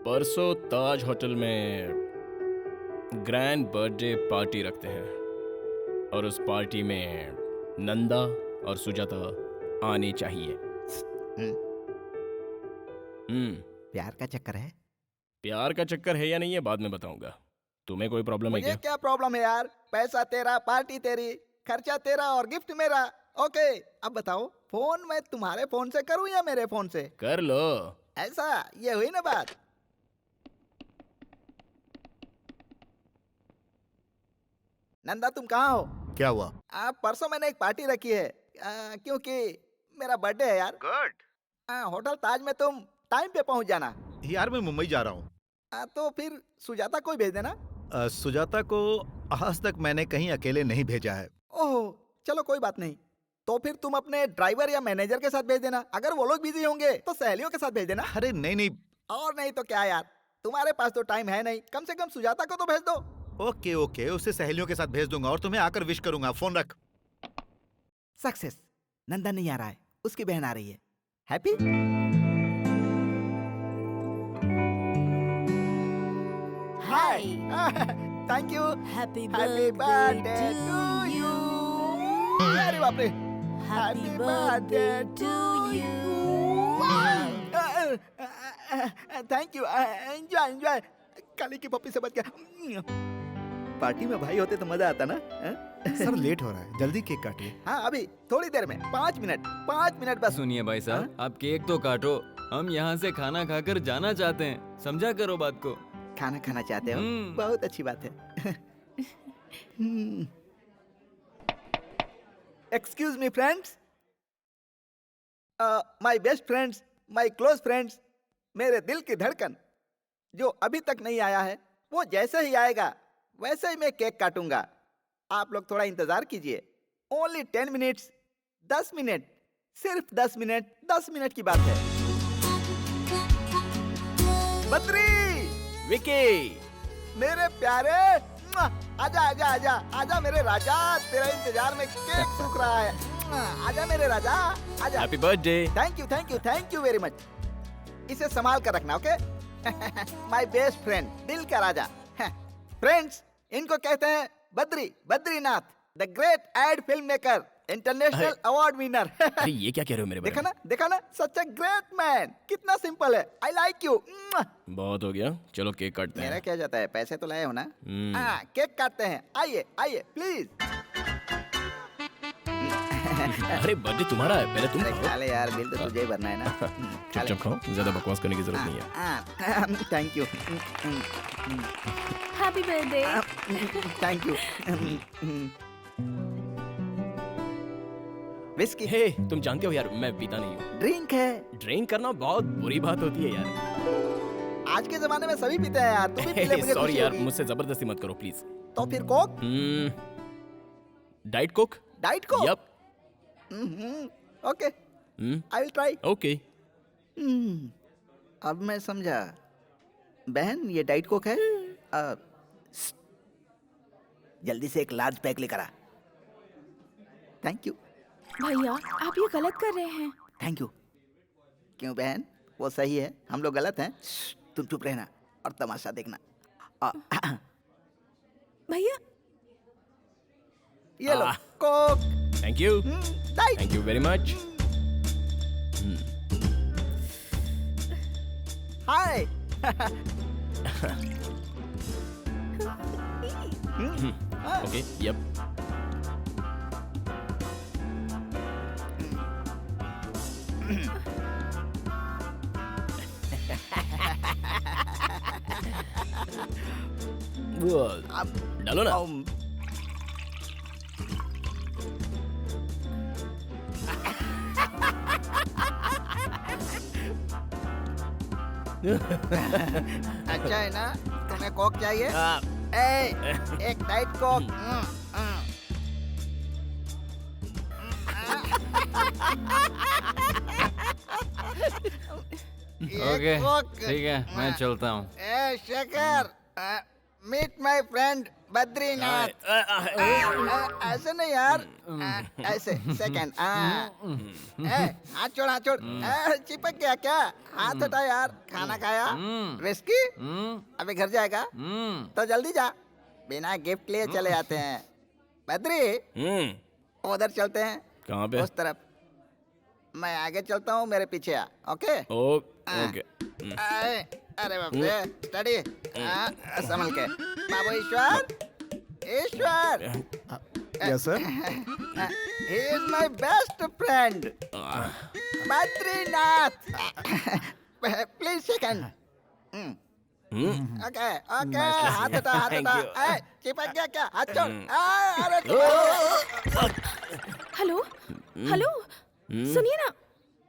परसों ताज होटल में ग्रैंड बर्थडे पार्टी रखते हैं और उस पार्टी में नंदा और सुजाता आने चाहिए। प्यार का चक्कर है? प्यार का चक्कर है या नहीं है बाद में बताऊंगा। तुम्हें कोई प्रॉब्लम है मुझे क्या? क्या प्रॉब्लम है यार? पैसा तेरा, पार्टी तेरी, खर्चा तेरा और गिफ्ट मेरा। ओके, अब बताओ, फोन मैं तुम्हारे फोन से करूं या मेरे फोन से? कर लो। ऐसा, ये हुई ना बात। नंदा, तुम कहाँ हो? क्या हुआ? परसों मैंने एक पार्टी रखी है, क्योंकि मेरा बर्थडे है यार। गुड। होटल ताज में तुम टाइम पे पहुंच जाना। यार मैं मुंबई जा रहा हूँ। तो फिर सुजाता को ही भेज देना। सुजाता को आज तक मैंने कहीं अकेले नहीं भेजा है। ओह, चलो कोई बात नहीं। तो फिर तुम अपने ड्राइवर या मैनेजर के साथ भेज देना। अगर वो लोग बिजी होंगे तो सहेलियों के साथ भेज देना। अरे नहीं। और नहीं तो क्या यार, तुम्हारे पास तो टाइम है नहीं, कम से कम सुजाता को तो भेज दो। ओके, उसे सहेलियों के साथ भेज दूंगा और तुम्हें आकर विश करूंगा। फोन रख। सक्सेस। नंदा नहीं आ रहा है, उसकी बहन आ रही है। Happy? Hi. Thank you. Happy Happy birthday to you. अरे बाप रे। Happy birthday to you. Thank you. Enjoy. काली की पप्पी से बच गया। पार्टी में भाई होते तो मजा आता ना। सर लेट हो रहा है, जल्दी केक काटिए। हाँ, अभी थोड़ी देर में, 5 मिनट बस। सुनिए भाई साहब, आप केक तो काटो, हम यहाँ से खाना खाकर जाना चाहते हैं, समझा करो बात को। खाना खाना चाहते हो? बहुत अच्छी बात है। Excuse me friends, my best friends, my close friends, मेरे दिल की धड़कन जो अभी तक नहीं आया है, वो जैसे ही आएगा वैसे ही मैं केक काटूंगा। आप लोग थोड़ा इंतजार कीजिए। ओनली 10 मिनट्स, 10 मिनट, सिर्फ 10 मिनट, 10 मिनट की बात है। बद्री, विकी, मेरे प्यारे, आजा मेरे राजा, तेरा इंतजार में केक सूख रहा है। आजा मेरे राजा, आजा। Happy birthday. Thank you very much. इसे संभाल कर रखना, ओके? माय बेस्ट फ्रेंड, दिल का राजा। फ्रेंड्स, इनको कहते हैं Badrinath, the great ad film maker, international award winner. अरे ये क्या कह रहे हो मेरे बारे में? देखा ना, सच अ ग्रेट मैन। कितना सिंपल है। I like you. बहुत हो गया, चलो केक काटते हैं। मेरा क्या जाता है, पैसे तो लाए हो ना? केक काटते हैं। आइए प्लीज। अरे बर्थडे तुम्हारा है, पहले तुम अरे खाओ। खा ले यार, बिल तो तुझे ही भरना है ना। खा ले। चुपचाप खाओ, ज्यादा बकवास करने की जरूरत नहीं है। Thank you. Happy birthday. Thank you. Whisky hey, तुम जानते हो यार, मैं पीता नहीं हूँ। ड्रिंक है। ड्रिंक करना बहुत बुरी बात होती है यार। आज के जमाने में सभी पीते हैं यार, तू भी पी ले, मुझे सॉरी खुशी यार, होगी। मुझसे जबरदस्ती मत करो प्लीज। तो फिर coke? Diet coke. Diet coke? Yup. Okay, I will try. Okay. अब मैं समझा। बहन, ये डाइट कोक है? जल्दी से एक लार्ज पैक लेकर आ। Thank you. भैया आप ये गलत कर रहे हैं। Thank you. क्यों बहन, वो सही है, हम लोग गलत हैं? तुम चुप रहना और तमाशा देखना। भैया ये लो Coke. Thank you. Diet. Thank you very much. Hi. Okay, yup. डालो ना। अच्छा है ना? तुम्हें कोक चाहिए? एक डाइट कोक। ओके, ठीक है, मैं चलता हूँ। Shekhar, meet my friend Badrinath. ऐसे नहीं यार, ऐसे सेकंड। हाथ छोड़, हाथ छोड़। चिपक गया क्या? हाथ हटा यार। खाना खाया? विस्की? अभी घर जाएगा तो जल्दी जा, बिना गिफ्ट लिए चले जाते हैं। बद्री, उधर चलते हैं। कहाँ पे? उस तरफ। मैं आगे चलता हूँ, मेरे पीछे आ। Okay okay. अरे बाप रे, स्टडी। संभल के बाबू। Ishwar. Yes sir. He is my best friend Badrinath. Please second. Okay okay, हाथ हटा, हाथ हटा। चिपक गया क्या? हाथ छोड़। अरे हेलो हेलो, सुनिए ना।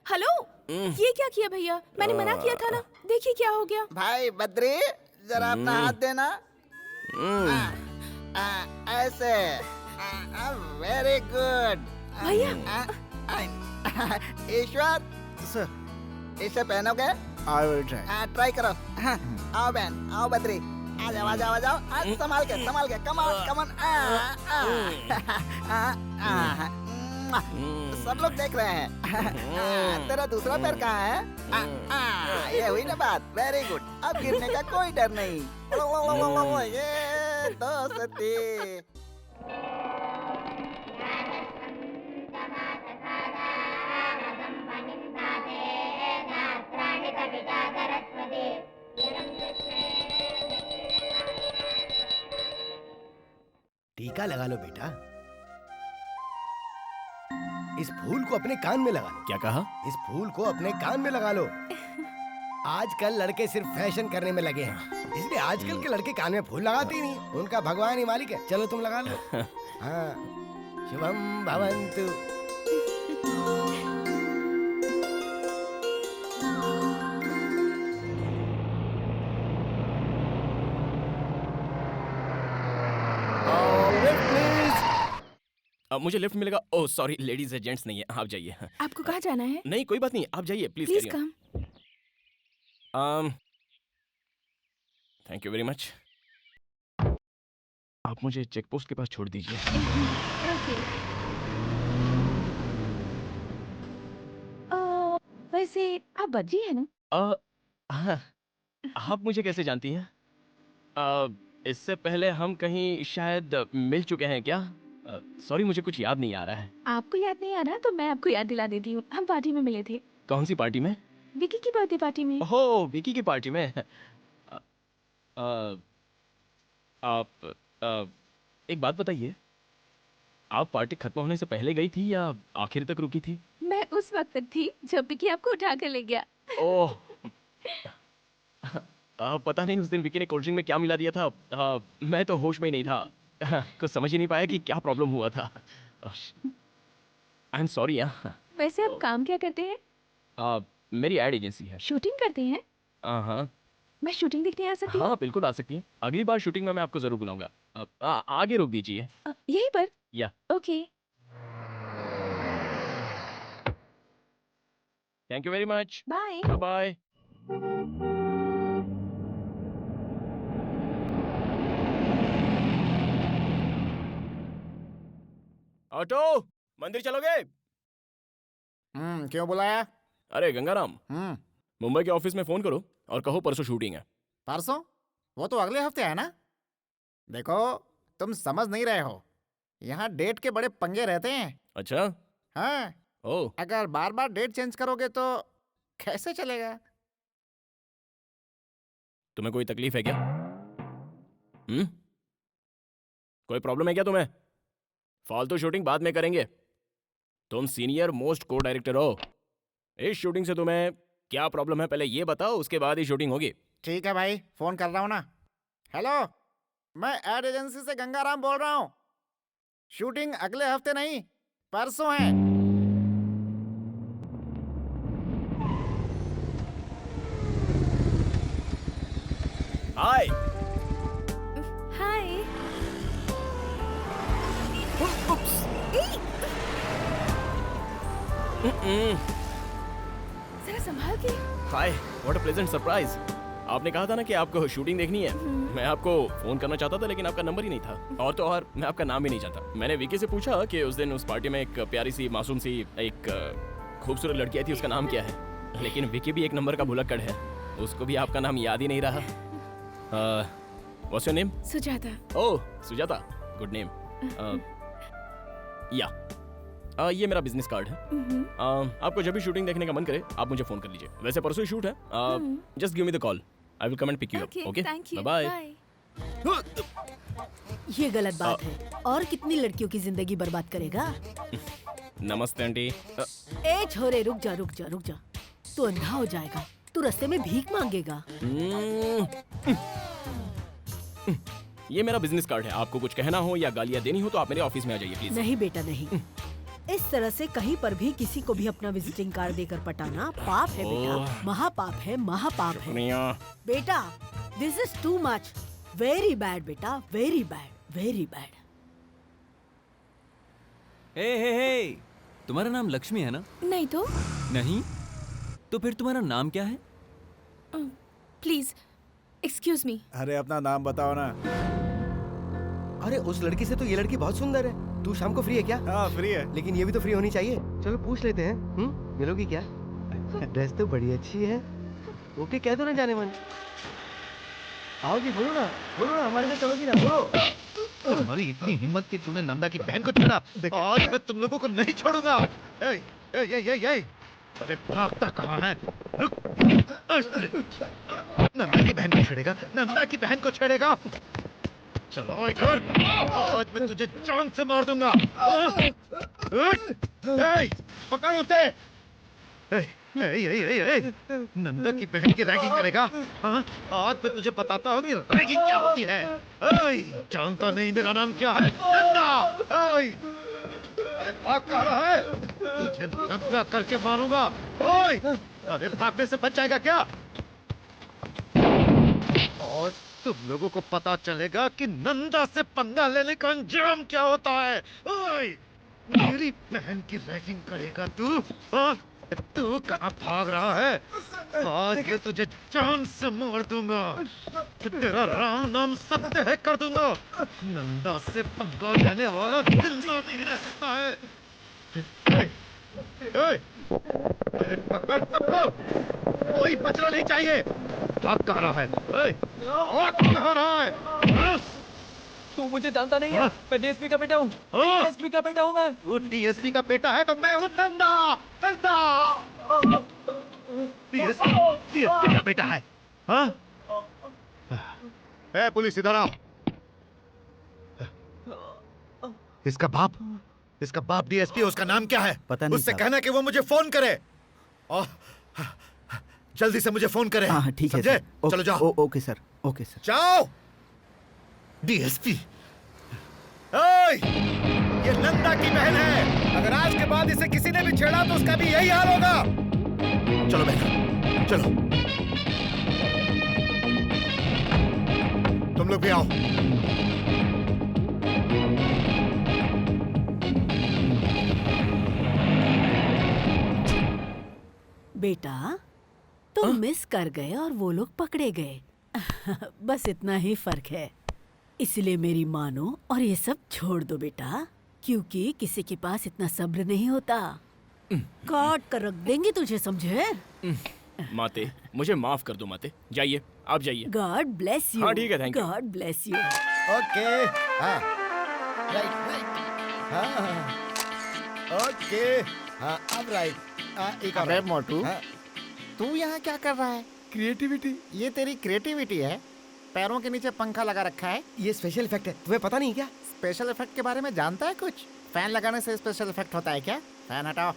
हेलो, ये क्या किया भैया? मैंने मना किया था ना, देखिए क्या हो गया। भाई बद्री, जरा अपना हाथ देना। ऐसे। वेरी गुड भैया। ईश्वर, सर इसे पहनोगे? I will try. ट्राई करो। आओ बहन, आओ बद्री, आ जाओ, आ जाओ, आ जाओ। संभाल के, संभाल के। Come on, come on. सब लोग देख रहे हैं। तेरा दूसरा पैर कहाँ है? ये हुई ना बात। वेरी गुड, अब गिरने का कोई डर नहीं। ये दोस्ती। टीका लगा लो बेटा। इस फूल को अपने कान में लगा लो। क्या कहा? इस फूल को अपने कान में लगा लो। आजकल लड़के सिर्फ फैशन करने में लगे हैं, इसलिए आजकल के लड़के कान में फूल लगाते ही नहीं। उनका भगवान ही मालिक है। चलो तुम लगा लो। हाँ, शुभम भवन्तु। मुझे लिफ्ट मिलेगा? ओह सॉरी, लेडीज है, जेंट्स नहीं है। आप जाइए। आपको कहाँ जाना है? नहीं कोई बात नहीं, आप जाइए please. Please come. Thank you very much. आप मुझे चेक पोस्ट के पास छोड़ दीजिए। वैसे आप बद्री है ना? हाँ, आप मुझे कैसे जानती हैं? इससे पहले हम कहीं शायद मिल चुके हैं क्या? सॉरी, मुझे कुछ याद नहीं आ रहा है। आपको याद नहीं आ रहा तो मैं आपको याद दिला देती हूँ। हम पार्टी में मिले थे। कौन सी पार्टी में? विकी की बर्थडे पार्टी में। ओह, विकी की पार्टी में। आप एक बात बताइए, आप पार्टी खत्म होने से पहले गई थी या आखिर तक रुकी थी? मैं उस वक्त तक थी जब विकी आपको उठा कर ले गया। ओह पता नहीं उस दिन विकी ने कोल्ड ड्रिंक में क्या मिला दिया था। मैं तो होश में ही नहीं था। कुछ समझ ही नहीं पाया कि क्या प्रॉब्लम हुआ था। आई एम सॉरी यार। वैसे आप काम क्या करते हैं? मेरी एड एजेंसी है। शूटिंग करते हैं? हाँ मैं शूटिंग देखने आ सकती हूँ? हाँ बिल्कुल आ सकती है। अगली बार शूटिंग में मैं आपको जरूर बुलाऊंगा। आगे रोक दीजिए। यहीं पर? या okay. Thank you very much. Bye. Bye. Auto, मंदिर चलोगे? क्यों बुलाया? अरे गंगाराम, मुंबई के ऑफिस में फोन करो और कहो परसों शूटिंग है। परसों? वो तो अगले हफ्ते है ना। देखो, तुम समझ नहीं रहे हो, यहाँ डेट के बड़े पंगे रहते हैं। अच्छा? हाँ। ओह। अगर बार बार डेट चेंज करोगे तो कैसे चलेगा? तुम्हें कोई तकलीफ है क्या? कोई प्रॉब्लम है क्या तुम्हें? फालतू शूटिंग बाद में करेंगे। तुम सीनियर मोस्ट को डायरेक्टर हो। इस शूटिंग से तुम्हें क्या प्रॉब्लम है पहले ये बताओ, उसके बाद ही शूटिंग होगी। ठीक है भाई, फोन कर रहा हूँ ना। हेलो, मैं एड एजेंसी से गंगाराम बोल रहा हूँ। शूटिंग अगले हफ्ते नहीं, परसों है। हाय। हाय। जरा संभाल के। हाय, व्हाट अ प्लेजेंट सरप्राइज। आपने कहा था ना कि आपको शूटिंग देखनी है। मैं आपको फोन करना चाहता था लेकिन आपका नंबर ही नहीं था। और तो और मैं आपका नाम भी नहीं जानता। मैंने विकी से पूछा कि उस दिन उस पार्टी में एक प्यारी सी मासूम सी एक खूबसूरत लड़की आई थी, उसका नाम क्या है। लेकिन विकी भी एक नंबर का भुलक्कड़ है, उसको भी आपका नाम याद ही नहीं रहा। What's your name? Sujata. Oh Sujata, good name. या ये मेरा बिजनेस कार्ड है। आपको जब भी शूटिंग देखने का मन करे आप मुझे फोन कर लीजिए। वैसे परसों ही शूट है। Just give me the call, I will come and pick you up. Okay, bye bye. ये गलत बात है। और कितनी लड़कियों की जिंदगी बर्बाद करेगा? नमस्ते आंटी। ए छोरे, रुक जा रुक जा रुक जा। तू अंधा हो जाएगा, तू रास्ते में भीख मांगेगा। ये मेरा बिजनेस कार्ड है। आपको कुछ कहना हो या गालियाँ देनी हो तो आप मेरे ऑफिस में आ जाइए प्लीज। नहीं बेटा नहीं। इस तरह से कहीं पर भी किसी को भी अपना विजिटिंग कार्ड देकर पटाना पाप है बेटा, महापाप है, महापाप है बेटा। This is too much, very bad बेटा, वेरी बैड, वेरी बैड। हे, तुम्हारा नाम लक्ष्मी है ना? नहीं तो। नहीं? तो फिर तुम्हारा नाम क्या है? Please excuse me. अरे अपना नाम बताओ ना। अरे उस लड़की से तो ये लड़की बहुत सुंदर है। तू शाम को फ्री है क्या? हाँ फ्री है। लेकिन ये भी तो फ्री होनी चाहिए। चलो पूछ लेते हैं। मिलोगी क्या? ड्रेस तो बड़ी अच्छी है। ओके कह दो ना जाने मन। आओगी? बोलो ना हमारे साथ चलोगी ना? बोलो। तुम्हारी इतनी हिम्मत कि तूने नंदा की बहन को छेड़ा। आज मैं तुम लोगों को नहीं छोड़ूंगा। अरे भागता कहाँ है? रुक। नंदा की बहन को छेड़ेगा, नंदा की बहन को छेड़ेगा। चलो इधर, आज मैं तुझे जान से मार दूंगा। पकड़ उसे। नंदा की बहन की रैगिंग करेगा? हाँ, आज मैं तुझे बताता हूँ कि रैगिंग क्या होती है। जानता नहीं मेरा नाम क्या है? नंदा। भाग कहाँ रहा है? तुझे नंगा करके मारूंगा। अरे भागने से बच जाएगा क्या? और तुम लोगों को पता चलेगा कि नंदा से पंगा लेने का अंजाम क्या होता है। मेरी बहन की रैगिंग करेगा तू? तू कहाँ भाग रहा है? आज मैं तुझे जान से मार दूंगा। तेरा राम नाम सत्य है कर दूंगा। नंदा से पंगा लेने वाला जिंदा नहीं रह सकता है। कोई बचना नहीं चाहिए। भाग कहाँ रहा है? कहाँ रहा है? तू मुझे जानता नहीं है। मैं डीएसपी का बेटा हूँ। डीएसपी का बेटा हूँ मैं। तू डीएसपी का बेटा है तो मैं हूँ नंदा। डीएसपी का बेटा है। हाँ? पुलिस इधर आओ। इसका बाप डीएसपी है। उसका नाम क्या है? पता नहीं उससे साहब। कहना कि वो मुझे फोन करे और जल्दी से मुझे फोन करे। हाँ ठीक है समझे? सर। चलो जाओ। Okay sir, okay sir. जाओ। डीएसपी, ओए, ये नंदा की बहन है। अगर आज के बाद इसे किसी ने भी छेड़ा तो उसका भी यही हाल होगा। चलो बहन, चलो। तुम लोग भी आओ। बेटा तुम मिस कर गए और वो लोग पकड़े गए। बस इतना ही फर्क है। इसलिए मेरी मानो और ये सब छोड़ दो बेटा, क्योंकि किसी के पास इतना सब्र नहीं होता। काट कर रख देंगे तुझे, समझे? माते, मुझे माफ कर दो माते। जाइए, आप जाइए। God bless you. हाँ ठीक है, thank you. God bless you. Okay, हाँ, राइट, हाँ, ओके, हाँ, अब राइट, एक और। अबे मोटू, हाँ। तू यहाँ क्या कर रहा है? क्रिएटिविटी। ये तेरी क्रिएटिविटी है? पैरों के नीचे पंखा लगा रखा है। ये स्पेशल इफेक्ट है, तुम्हें पता नहीं क्या? स्पेशल इफेक्ट के बारे में जानता है कुछ? फैन लगाने से स्पेशल इफेक्ट होता है क्या? फैन हटाओ।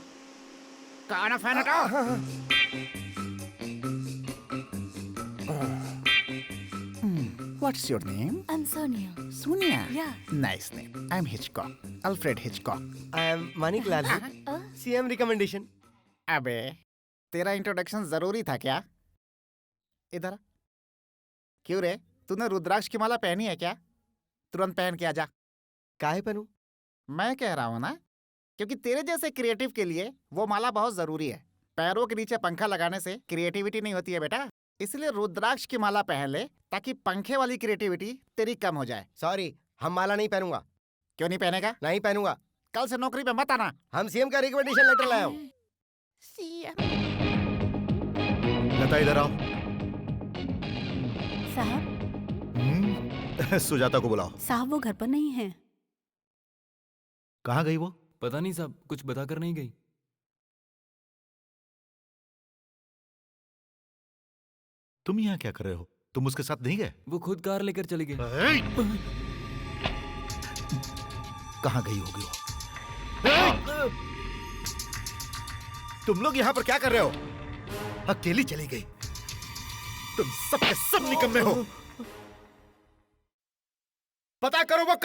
कहा ना फैन हटाओ। What's your name? I'm Sonia. Sonia. Yeah. Nice name. I'm Hitchcock. Alfred Hitchcock. I am Manik Lal, CM recommendation. अबे, तेरा इंट्रोडक्शन जरूरी था क्या? इधर आ। क्यों रे, तूने रुद्राक्ष की माला पहनी है क्या? तुरंत पहन के आजा। काहे पहनूं? मैं कह रहा हूँ ना, क्योंकि तेरे जैसे क्रिएटिव के लिए वो माला बहुत जरूरी है। पैरों के नीचे पंखा लगाने से क्रिएटिविटी नहीं होती है बेटा, इसलिए रुद्राक्ष की माला पहन ले ताकि पंखे वाली क्रिएटिविटी तेरी कम हो जाए। सॉरी, हम माला नहीं पहनूंगा। क्यों नहीं पहनेगा? नहीं पहनूंगा। कल से नौकरी पे मत आना। हम सीएम का रिकमेंडेशन लेटर लाया हूँ। लता इधर आओ। साहब, सुजाता को बुलाओ। साहब वो घर पर नहीं है। कहाँ गई वो? पता नहीं साहब, कुछ बताकर नहीं गई। तुम यहाँ क्या कर रहे हो? तुम उसके साथ नहीं गए? वो खुद कार लेकर चली गई। कहाँ गई होगी वो? तुम लोग यहाँ पर क्या कर रहे हो? अकेली चली गई। तुम सब के सब निकम्मे हो। पता करो वो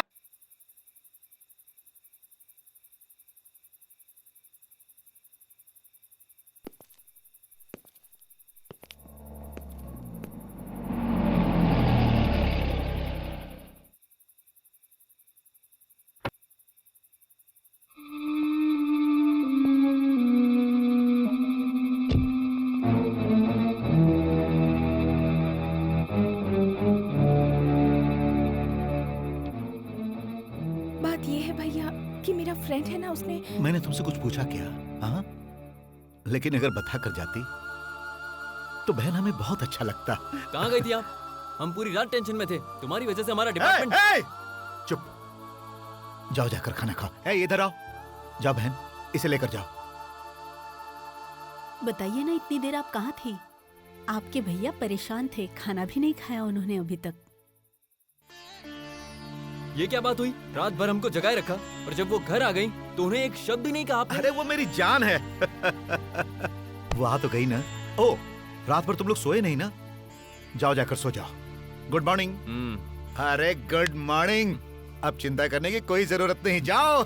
फ्रेंड है ना, उसने। मैंने तुमसे कुछ पूछा क्या? हाँ, लेकिन अगर बता कर जाती तो बहन हमें बहुत अच्छा लगता। कहाँ गई थी आप? हम पूरी रात टेंशन में थे, तुम्हारी वजह से हमारा डिपार्टमेंट। चुप, जाओ जाकर खाना खाओ। इधर आओ, जाओ बहन, इसे लेकर जाओ। बताइए ना, इतनी देर आप कहाँ थी? आपके भैया परेशान थे, खाना भी नहीं खाया उन्होंने अभी तक। ये क्या बात हुई? रात भर हमको जगाए रखा और जब वो घर आ गई तो उन्हें एक शब्द भी नहीं कहा आपने। अरे वो मेरी जान है। वो आ तो गई ना। ओ, रात भर तुम लोग सोए नहीं ना? जाओ जाकर सो जाओ। Good morning. अरे गुड मॉर्निंग। अब चिंता करने की कोई जरूरत नहीं, जाओ।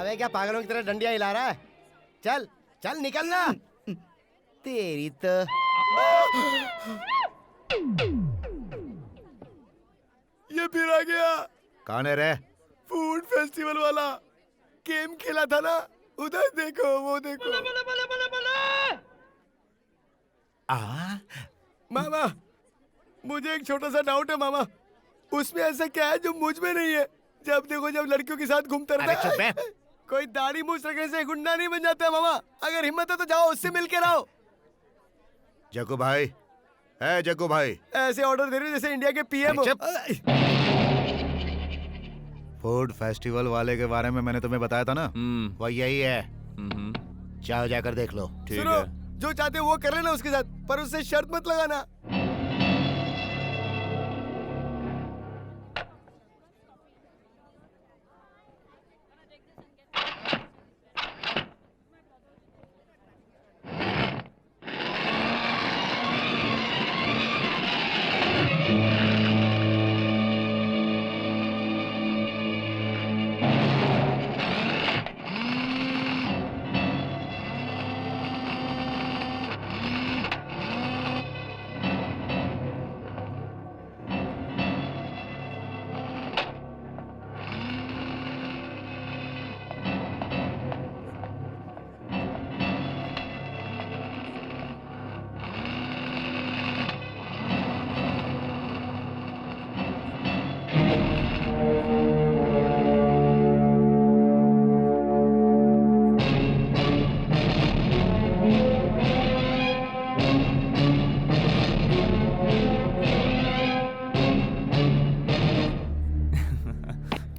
अबे क्या पागलों की तरह डंडियां हिला रहा है? चल चल निकलना। तेरी तो ये फिर आ गया कौन है रे? फूड फेस्टिवल वाला। गेम खेला था ना, उधर देखो, वो देखो। मामा, मुझे एक छोटा सा डाउट है मामा। उसमें ऐसा क्या है जो मुझ में नहीं है? जब देखो जब लड़कियों के साथ घूमता रहता है। कोई दाढ़ी मूछ रखने से गुंडा नहीं बन जाता मामा। अगर हिम्मत है तो जाओ उससे मिल के रहो। जग्गू भाई, है जग्गू भाई, ऐसे ऑर्डर दे रहे हो जैसे इंडिया के पीएम हो। फूड फेस्टिवल वाले के बारे में मैंने तुम्हें बताया था ना, वो यही है। जाओ जाकर देख लो। ठीक है। जो चाहते हो वो कर लेना उसके साथ, पर उससे शर्त मत लगाना।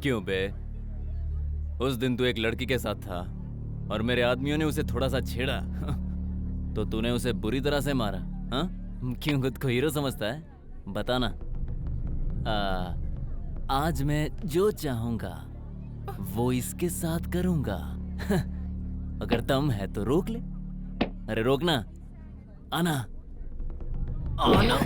क्यों बे? उस दिन तू एक लड़की के साथ था और मेरे आदमियों ने उसे थोड़ा सा छेड़ा तो तूने उसे बुरी तरह से मारा। हाँ, क्यों खुद को हीरो समझता है? बताना। आज मैं जो चाहूंगा वो इसके साथ करूंगा। अगर दम है तो रोक ले। अरे रोकना, आना आना।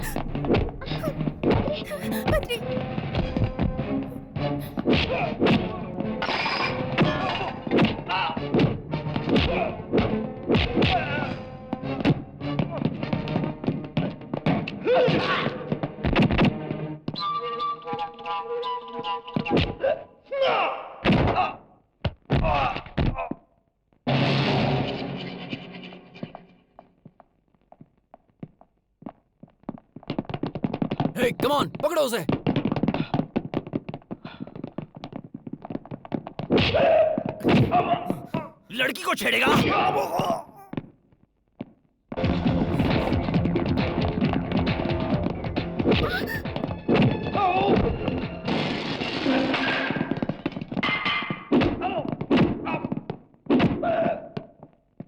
हे, कम ऑन, पकड़ो उसे। लड़की को छेड़ेगा?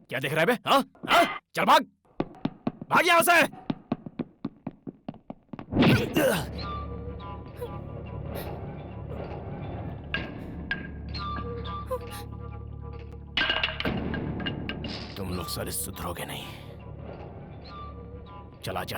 क्या देख रहा है बे? हाँ? हाँ? चल भाग, भाग यहाँ से। तुम लोग सारे सुधरोगे नहीं। चला जा।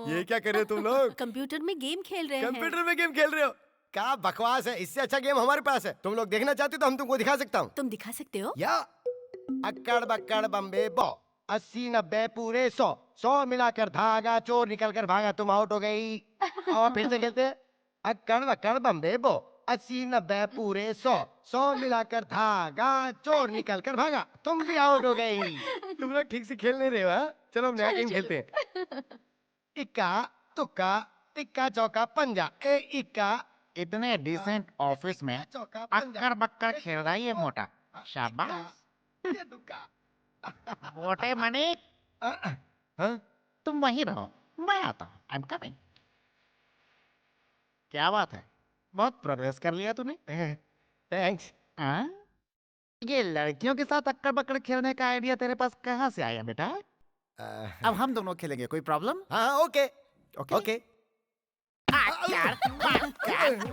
ये क्या कर रहे हो तुम लोग? कंप्यूटर में गेम खेल रहे हैं। कंप्यूटर में गेम खेल रहे हो? क्या बकवास है, इससे अच्छा गेम हमारे पास है। तुम लोग देखना चाहते हो तो हम तुमको दिखा सकता हूँ। तुम दिखा सकते हो? या अक्कड़ बक्कड़ बम्बे बो, 80 90 पूरे 100, 100 मिलाकर धागा, चोर निकल कर भागा, तुम आउट हो गई। और फिर से खेलते हैं। अक्कड़ बक्कड़ बम्बे बो, 80 90 पूरे 100, 100 मिलाकर धागा, चोर निकल कर भागा, तुम भी आउट हो गई। तुम लोग ठीक से खेल नहीं रहे हो? हाँ? चलो हम नया गेम खेलते हैं। इक्का तुक्का टिक्का चौका पंजा, ए इक्का। इतने डिसेंट ऑफिस में अक्कर बक्कर खेल रहा है ये मोटा। शाबाश। मोटे मणि, तुम वहीं रहो, मैं आता हूँ। I am coming. क्या बात है, बहुत प्रोग्रेस कर लिया तूने। थैंक्स। ये लड़कियों के साथ अक्कड़ बक्कड़ खेलने का आइडिया तेरे पास कहाँ से आया बेटा? अब हम दोनों खेलेंगे, कोई प्रॉब्लम? हाँ ओके ओके।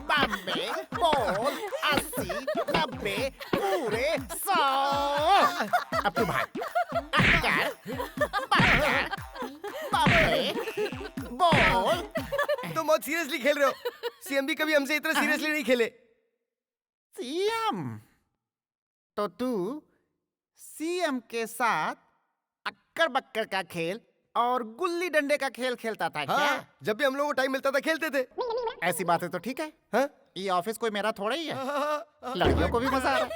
बम्बे, बॉल, 80, 90, पूरे 100। अब तू भाग। बम्बे, बॉल। तुम बहुत सीरियसली खेल रहे हो। सीएम भी कभी हमसे इतना सीरियसली नहीं खेले। सीएम? तो तू सीएम के साथ अक्कड़ बक्कड़ का खेल और गुल्ली डंडे का खेल खेलता था क्या? हाँ, जब भी हम लोगों को टाइम मिलता था खेलते थे। ऐसी बातें तो ठीक है। हाँ? ये ऑफिस कोई मेरा थोड़ा ही है। हाँ, लड़कियों को भी मजा आ रहा है।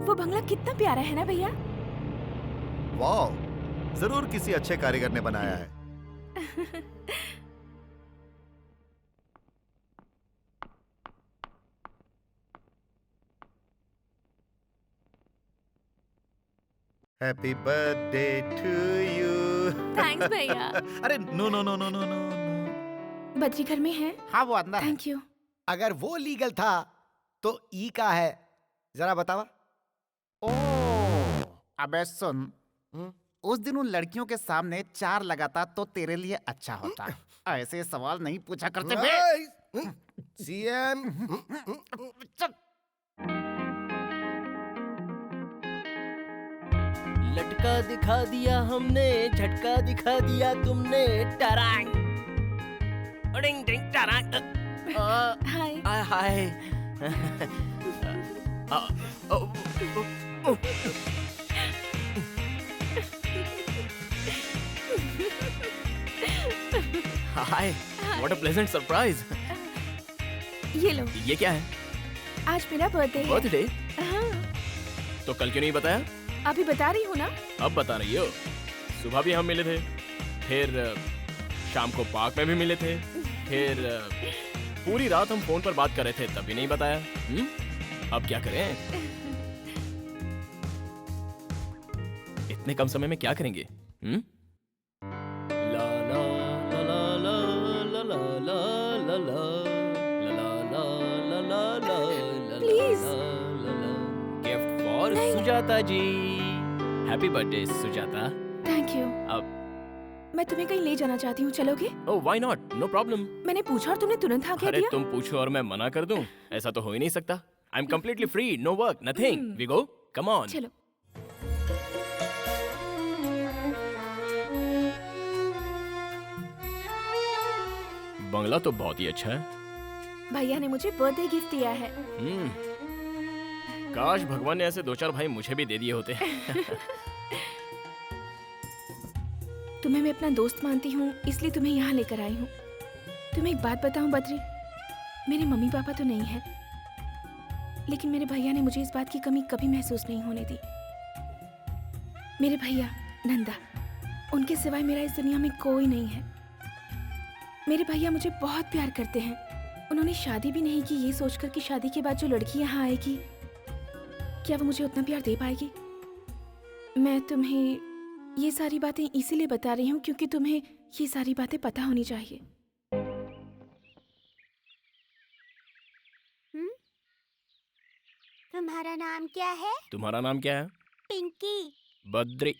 वो बंगला कितना प्यारा है ना भैया। वाह, जरूर किसी अच्छे कारीगर ने बनाया है। Happy birthday to you. Thanks भैया। अरे no no no no no no. Badri घर में है? हाँ वो अंदर है। Thank you. अगर वो लीगल था तो ई का है, जरा बतावा। अबे सुन, उस दिन उन लड़कियों के सामने 4 लगाता तो तेरे लिए अच्छा होता। ऐसे सवाल नहीं पूछा करते बे। सीएम लटका दिखा दिया हमने, झटका दिखा दिया तुमने। टरांग डिंग डिंग टरांग। हाय। Hi. Hi, what a pleasant surprise. ये लो। ये क्या है? आज मेरा बर्थडे है। बर्थडे? हाँ। तो कल क्यों नहीं बताया? अभी बता रही हूँ ना। अब बता रही हो? सुबह भी हम मिले थे, फिर शाम को पार्क में भी मिले थे, फिर पूरी रात हम फोन पर बात कर रहे थे, तब भी नहीं बताया। अब क्या करें? इतने कम समय में क्या करेंगे? ला ला ला ला ला ला ला ला ला ला ला ला ला ला। Please. Gift for Sujata ji. Happy birthday Sujata. Thank you. अब मैं तुम्हें कहीं ले जाना चाहती हूँ, चलोगे? Oh why not, no problem. मैंने पूछा और तुमने तुरंत हाँ कह अरे दिया। तुम पूछो और मैं मना कर दूं? ऐसा तो हो ही नहीं सकता। I am completely free, no work, nothing. We go, come on. चलो। बंगला तो बहुत ही अच्छा है। भैया ने मुझे बर्थडे गिफ्ट दिया है। काश भगवान ने ऐसे 2-4 भाई मुझे भी दे दिए होते। तुम्हें मैं अपना दोस्त मानती हूँ, इसलिए तुम्हें यहाँ लेकर आई हूँ। तुम्हें एक बात बताऊँ बद्री, मेरे मम्मी पापा तो नहीं है, लेकिन मेरे भैया ने मुझे इस बात की कमी कभी महसूस नहीं होने दी। मेरे भैया नंदा, उनके सिवाय मेरा इस दुनिया में कोई नहीं है। मेरे भैया मुझे बहुत प्यार करते हैं। उन्होंने शादी भी नहीं की, ये सोचकर कि शादी के बाद जो लड़की यहाँ आएगी, क्या वो मुझे उतना प्यार दे पाएगी। मैं तुम्हें ये सारी बातें इसीलिए बता रही हूँ क्योंकि तुम्हें ये सारी बातें पता होनी चाहिए। तुम्हारा नाम क्या है? तुम्हारा नाम क्या है? पिंकी। बद्री।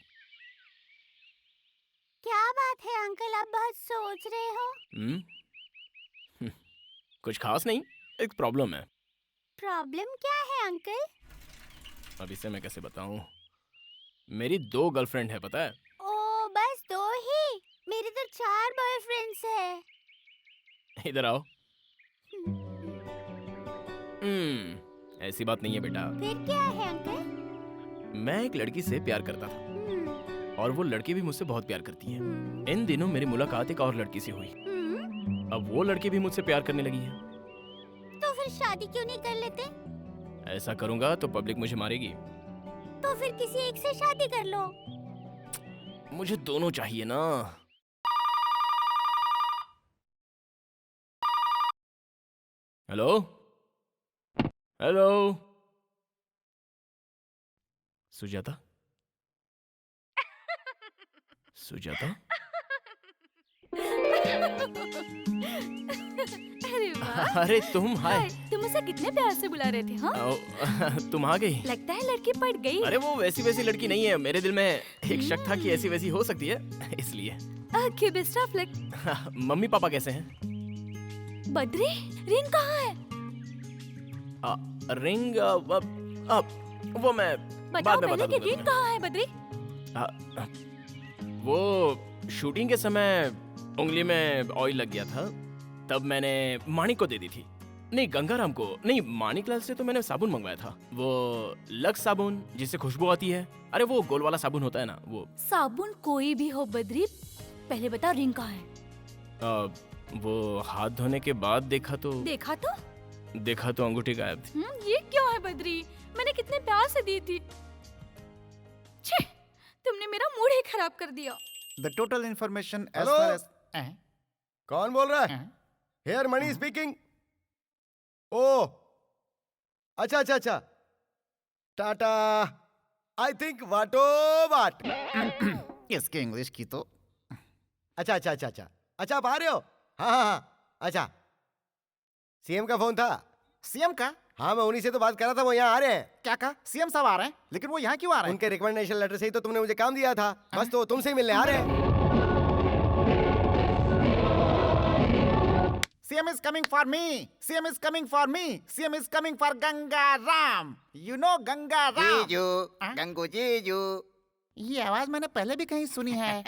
क्या बात है अंकल, आप बहुत सोच रहे हो? कुछ खास नहीं, एक प्रॉब्लम है। प्रॉब्लम क्या है अंकल? अब इसे मैं कैसे बताऊं? मेरी 2 गर्लफ्रेंड है, पता है? ओ बस 2 ही? मेरे तो 4 बॉयफ्रेंड्स हैं। इधर आओ। ऐसी बात नहीं है बेटा। फिर क्या है अंकल? मैं एक लड़की से प्यार करता था और वो लड़की भी मुझसे बहुत प्यार करती है। इन दिनों मेरी मुलाकात एक और लड़की से हुई। अब वो लड़की भी मुझसे प्यार करने लगी है। तो फिर शादी क्यों नहीं कर लेते? ऐसा करूंगा तो पब्लिक मुझे मारेगी। तो फिर किसी एक से शादी कर लो। मुझे दोनों चाहिए ना। Hello hello, Sujata? सुजाता? अरे वाह। अरे तुम, हाय। हाय, तुम उसे कितने प्यार से बुला रहे थे? हाँ, तुम आ गई। लगता है लड़की पड़ गई। अरे वो वैसी वैसी लड़की नहीं है, मेरे दिल में एक शक था कि ऐसी वैसी हो सकती है, इसलिए। Okay, best of luck. Mummy papa कैसे हैं? बद्री, रिंग कहाँ है? रिंग वो मैं बताओ बाद में पहले बता कि दूंगा रिंग कहाँ है बद्री? वो शूटिंग के समय उंगली में ऑयल लग गया था, तब मैंने माणिक को दे दी थी। नहीं, गंगाराम को नहीं, माणिकलाल से तो मैंने साबुन मंगवाया था, वो लक्स साबुन जिससे खुशबू आती है। अरे वो गोल वाला साबुन होता है ना, वो। साबुन कोई भी हो बद्री, पहले बताओ रिंग कहाँ है? वो हाथ धोने के बाद देखा तो अंगूठी गायब थी। ये क्यों है बद्री? मैंने कितने प्यार से दी थी। छे, तुमने मेरा मूड ही खराब कर दिया। The total information as Hello? far as कौन बोल रहा है? Hair money speaking. ओ, अच्छा। टाटा। आई थिंक वाटो वाट। इसके इंग्लिश की तो। अच्छा, आप आ रहे हो? हाँ। अच्छा, सीएम का फोन था। सीएम का? हाँ, मैं उन्हीं से तो बात कर रहा था, वो यहाँ आ रहे हैं। क्या कहा? सीएम साहब आ रहे हैं? लेकिन वो यहाँ क्यों आ रहे हैं? उनके रिकमेंडेशन लेटर से ही तो तुमने मुझे काम दिया था। बस तो तुमसे ही मिलने आ रहे हैं। CM is coming for me. CM is coming for me. CM is coming for Gangaram. You know Gangaram. जीजू, गंगू जीजू। ये आवाज मैंने पहले भी कहीं सुनी है।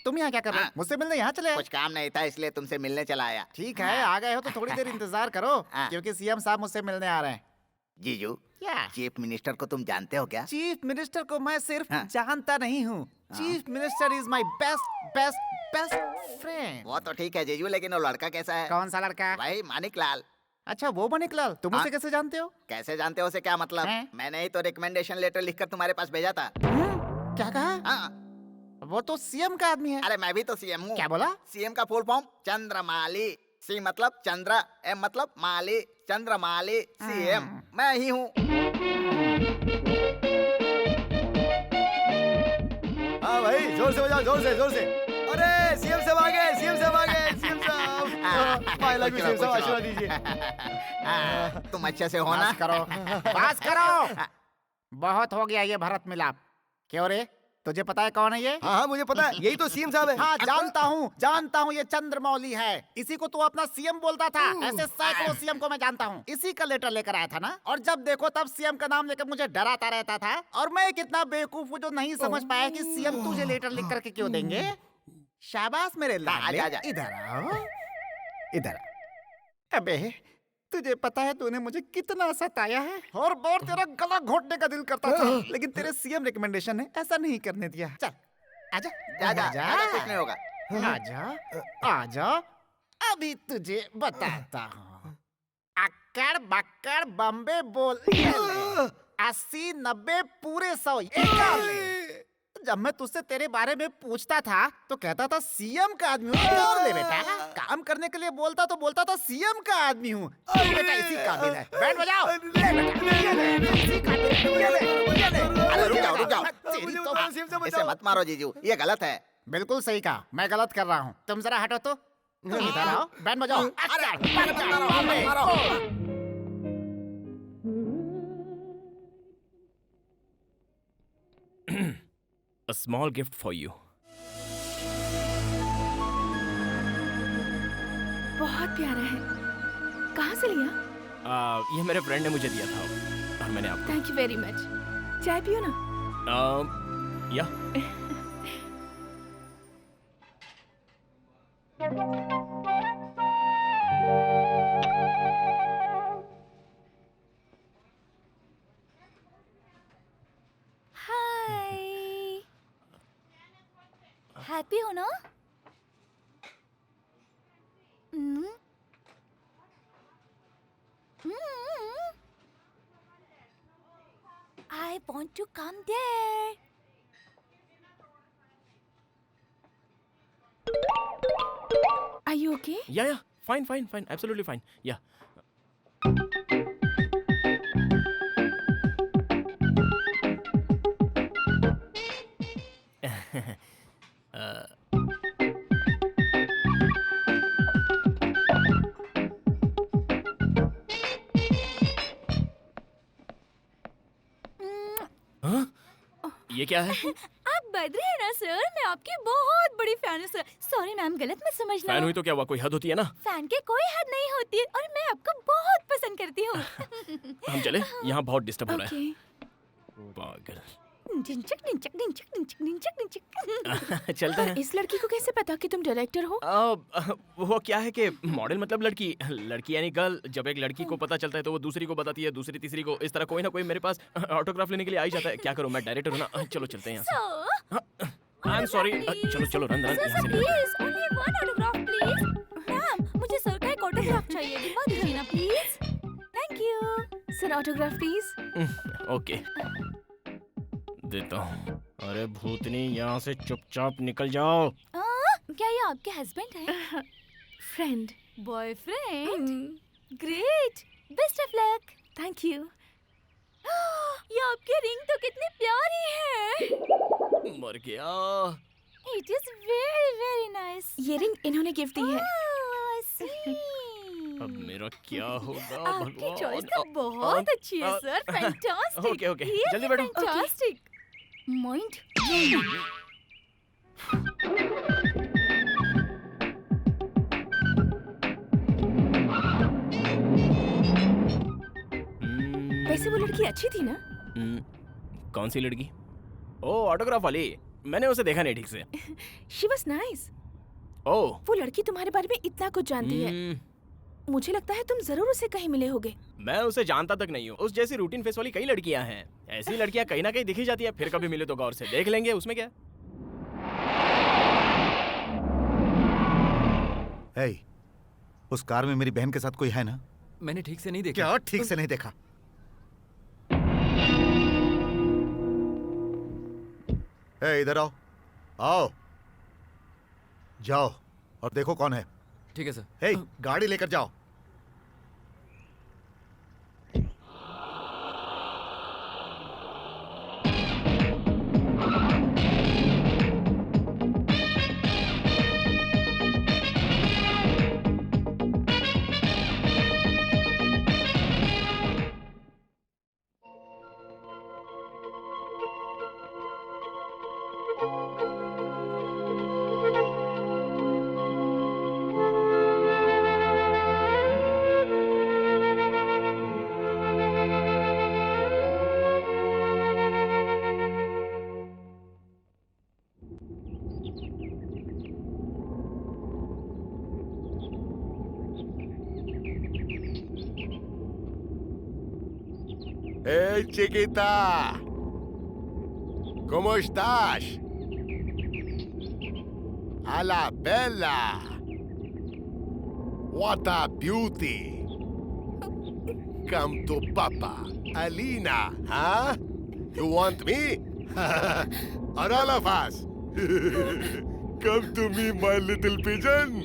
तुम यहाँ क्या कर रहे हो? मुझसे मिलने यहाँ चले आए? कुछ काम नहीं था इसलिए तुमसे मिलने चला आया। ठीक है, आ गए हो तो थोड़ी देर इंतजार करो, क्योंकि सीएम साहब मुझसे मिलने आ रहे हैं। जीजू, क्या? चीफ मिनिस्टर को तुम जानते हो क्या? चीफ मिनिस्टर को मैं सिर्फ जानता नहीं हूँ। Chief minister is my best friend. वो तो ठीक है जीजू, लेकिन वो लड़का कैसा है? कौन सा लड़का? भाई मानिकलाल। अच्छा, वो मानिकलाल। तुम उसे कैसे जानते हो? कैसे जानते हो से क्या मतलब? मैंने ही तो रिकमेंडेशन लेटर लिखकर तुम्हारे पास भेजा था। क्या कहा? वो तो सीएम का आदमी है। अरे मैं भी तो सीएम हूँ। क्या बोला? सीएम का फुल फॉर्म चंद्रमाली। सी मतलब चंद्र, एम मतलब माली, चंद्रमाली सीएम मैं ही हूँ। हाँ भाई, जोर से बजाओ, जोर से। अरे सीएम साहब आ गए, सीएम साहब। I love you, सीएम साहब, आशीर्वाद दीजिए। तुम अच्छे से हो ना? बस करो। बहुत हो गया ये भरत मिलाप। क्यों रे, तुझे पता है कौन है ये? हाँ, मुझे पता है, यही तो सीएम साहब है। हाँ, जानता हूँ, ये चंद्रमौली है। इसी को तू अपना सीएम बोलता था। ऐसे सैकड़ों सीएम को मैं जानता हूँ। इसी का लेटर लेकर आया था ना, और जब देखो तब सीएम का नाम लेकर मुझे डराता रहता था। और मैं कितना बेवकूफ हूँ जो नहीं समझ पाया कि सीएम तुझे लेटर लिख करके क्यों देंगे। शाबाश मेरे लाडले, इधर आओ। अबे, तुझे पता है तूने मुझे कितना सताया है, और तेरा गला घोटने का दिल करता था, लेकिन तेरे सीएम रिकमेंडेशन ने ऐसा नहीं करने दिया। चल आजा, कुछ नहीं होगा। आजा, अभी तुझे बताता हूँ। अक्कड़ बक्कड़ बम्बे बोल 80 90 पूरे 100। जब मैं तुझसे तेरे बारे में पूछता था तो कहता था सीएम का आदमी हूँ। ले बेटा, काम करने के लिए बोलता था सीएम का आदमी हूँ। बेटा इसी काबिल है। बैंड बजाओ। अरे रुक जाओ। इसे मत मारो जीजू, ये गलत है। बिल्कुल सही कहा, मैं गलत कर रहा हूँ। तुम जरा हटो तो। तुम इधर आओ, बैंड बजाओ। A small gift for you. बहुत प्यारा है। कहाँ से लिया? ये मेरे फ्रेंड ने मुझे दिया था और मैंने आपको। Thank you very much. चाय पियो ना? या। हैप्पी हो ना? I want to come there. Are you okay? या fine fine fine absolutely fine या ये क्या है? आप बद्री है ना सर? मैं आपकी बहुत बड़ी फैन हूँ सर। सॉरी मैम, गलत मत समझना। फैन हुई तो क्या हुआ, कोई हद होती है ना। फैन के कोई हद नहीं होती है और मैं आपको बहुत पसंद करती हूँ। हम चले, यहाँ बहुत डिस्टर्ब हो रहा है। पागल। डिंचक डिंचक डिंचक डिंचक डिंचक डिंचक। चलते हैं। इस लड़की को कैसे पता कि तुम डायरेक्टर हो? वो क्या है कि मॉडल मतलब लड़की, लड़की यानी गर्ल। जब एक लड़की को पता चलता है तो वो दूसरी को बताती है, दूसरी तीसरी को। इस तरह कोई ना कोई मेरे पास ऑटोग्राफ लेने के लिए आ ही जाता है। क्या करूं, मैं डायरेक्टर हूं ना। चलो चलते हैं यहाँ से। I am sorry. चलो चलो रन रन यहाँ से निकलो। Please only one autograph please. Ma'am मुझे सर का एक ऑटोग्राफ चाहिए, दिलवा दीजिए ना please. Thank you sir, autograph please. Okay देता हूँ। अरे भूतनी, यहाँ से चुपचाप निकल जाओ। क्या ये आपके हस्बैंड है? Friend. Boyfriend? Great, best of luck. Thank you. ये आपकी रिंग तो कितनी प्यारी है। मर गया। It is very very nice. ये रिंग इन्होंने गिफ्ट दी है। अब मेरा क्या होगा आपकी भगवान। चॉइस तो बहुत अच्छी है सर। फैंटास्टिक। ओके ओके, जल्दी बैठो। फैंटास्टिक। माइंड वैसे वो लड़की अच्छी थी ना? कौन सी लड़की? ओ ऑटोग्राफ वाली। मैंने उसे देखा नहीं ठीक से। She was nice. ओह वो लड़की तुम्हारे बारे में इतना कुछ जानती है। मुझे लगता है तुम जरूर उसे कहीं मिले होगे। मैं उसे जानता तक नहीं हूँ। उस जैसी रूटीन फेस वाली कई लड़कियां हैं। ऐसी लड़कियां कहीं ना कहीं दिखी जाती है। फिर कभी मिले तो गौर से देख लेंगे, उसमें क्या। hey, उस कार में मेरी बहन के साथ कोई है ना? मैंने ठीक से नहीं देखा। क्या ठीक से नहीं देखा? इधर आओ, आओ, जाओ और देखो कौन है। ठीक है सर। गाड़ी लेकर जाओ। Hey, chiquita. ¿Cómo estás? A la bella. What a beauty. Come to Papa. Alina, huh? You want me? Or all of us? Come to me, my little pigeon.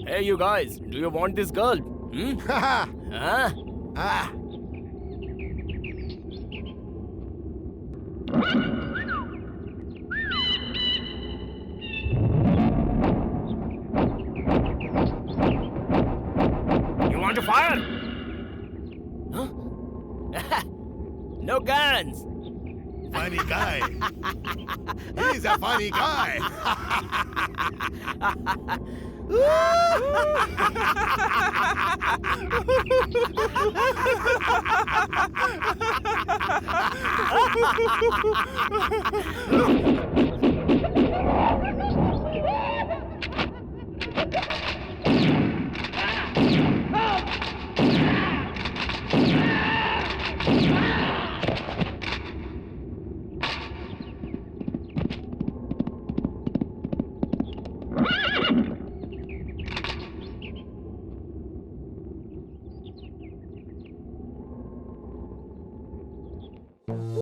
Hey, you guys, do you want this girl? Huh? Friends. Funny guy. He's a funny guy.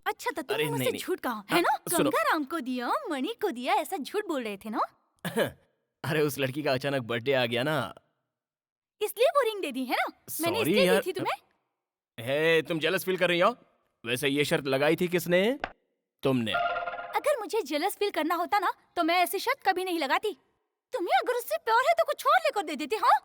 अच्छा तो तुम अरे मुझसे नहीं, नहीं। झूठ कहा है ना? सुनो। गंगाराम को दिया, मणि को दिया, ऐसा झूठ बोल रहे थे ना? अरे उस लड़की का अचानक बर्थडे आ गया ना। इसलिए वो रिंग दे दी है ना? मैंने Sorry इसलिए यार। दी थी तुम्हें। हे, तुम जेलस फील कर रही हो? वैसे ये शर्त लगाई थी किसने? तुमने। अगर मुझे जेलस फील करना होता ना तो मैं ऐसी शर्त कभी नहीं लगाती। तुम्हें अगर उससे प्यार है तो कुछ और लेकर दे देती। हाँ,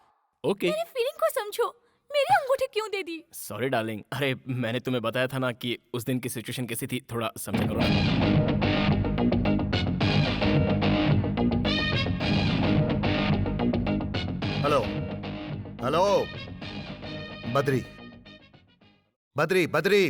ओके। मेरी फीलिंग को समझो। मेरी अंगूठी क्यों दे दी? Sorry darling. अरे मैंने तुम्हें बताया था ना कि उस दिन की सिचुएशन कैसी थी, थोड़ा समझा करो ना। हेलो हेलो बद्री बद्री बद्री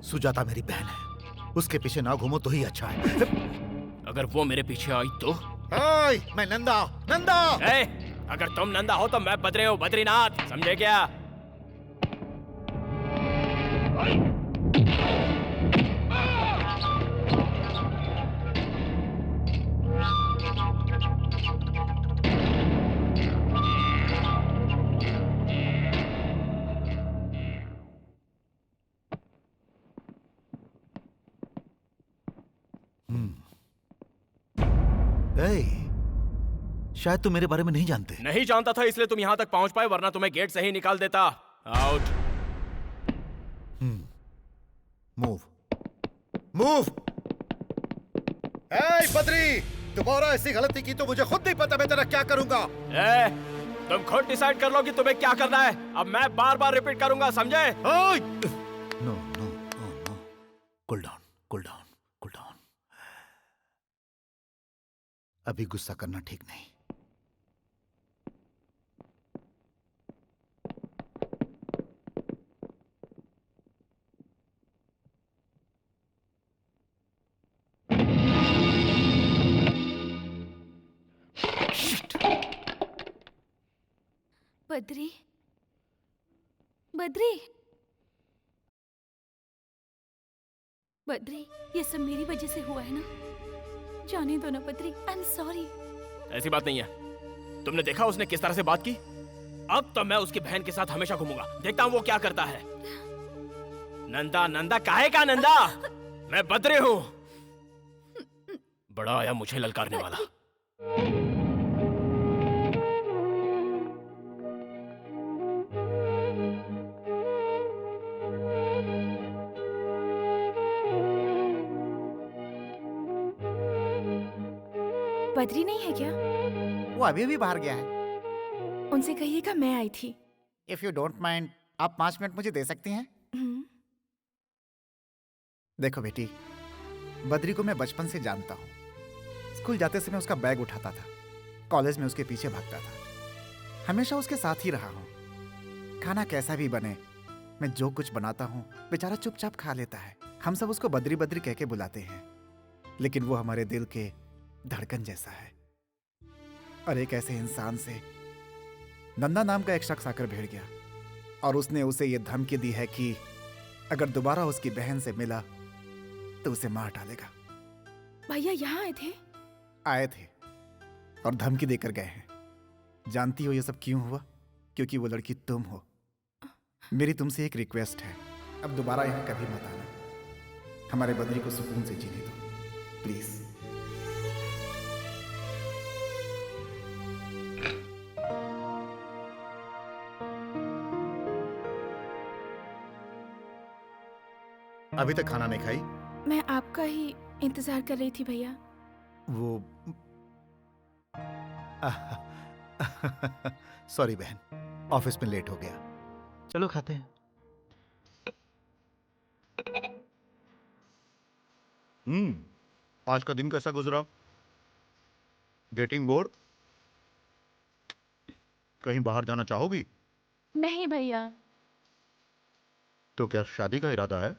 सुजाता मेरी बहन है, उसके पीछे ना घूमो तो ही अच्छा है। अगर वो मेरे पीछे आई तो? ओए, मैं नंदा नंदा। ए, अगर तुम नंदा हो तो मैं बद्री हूँ, बद्रीनाथ, समझे क्या? शायद तुम मेरे बारे में नहीं जानते। नहीं जानता था इसलिए तुम यहाँ तक पहुँच पाए, वरना तुम्हें गेट से ही निकाल देता। आउट। Move move. ए बद्री, दोबारा ऐसी गलती की तो मुझे खुद नहीं पता मैं तेरा क्या करूंगा। ए, तुम खुद डिसाइड कर लो कि तुम्हें क्या करना है। अब मैं बार बार रिपीट करूंगा, समझे? No no no no, cool down cool down cool down. अभी गुस्सा करना ठीक नहीं। बद्री, बद्री, बद्री, ये सब मेरी वजह से हुआ है ना? जाने दो ना बद्री, आई एम सॉरी। ऐसी बात नहीं है। तुमने देखा उसने किस तरह से बात की? अब तो मैं उसकी बहन के साथ हमेशा घूमूंगा, देखता हूँ वो क्या करता है। नंदा नंदा काहे का नंदा? मैं बद्री हूँ। बड़ा आया मुझे ललकारने वाला। बद्री नहीं है क्या? वो अभी भी बाहर गया है। उनसे कहिएगा मैं आई थी। इफ यू डोंट माइंड, आप 5 मिनट मुझे दे सकती हैं? देखो बेटी, बद्री को मैं बचपन से जानता हूँ। स्कूल जाते समय उसका बैग उठाता था, कॉलेज में उसके पीछे भागता था, हमेशा उसके साथ ही रहा हूँ। खाना कैसा भी बने, मैं जो कुछ बनाता हूँ बेचारा चुपचाप खा लेता है। हम सब उसको बद्री बद्री कह के बुलाते हैं, लेकिन वो हमारे दिल के धड़कन जैसा है। और एक ऐसे इंसान से नंदा नाम का एक शख्स आकर भिड़ गया और उसने उसे ये धमकी दी है कि अगर दोबारा उसकी बहन से मिला तो उसे मार डालेगा। भैया यहाँ आए थे? आए थे और धमकी देकर गए हैं। जानती हो ये सब क्यों हुआ? क्योंकि वो लड़की तुम हो। मेरी तुमसे एक रिक्वेस्ट है, अब दोबारा यहाँ कभी मत आना। हमारे बद्री को सुकून से जीने दो प्लीज। अभी तक खाना नहीं खाई? मैं आपका ही इंतजार कर रही थी भैया। वो सॉरी बहन, ऑफिस में लेट हो गया। चलो खाते हैं। आज का दिन कैसा गुजरा? Getting bored? कहीं बाहर जाना चाहोगी? नहीं भैया। तो क्या शादी का इरादा है?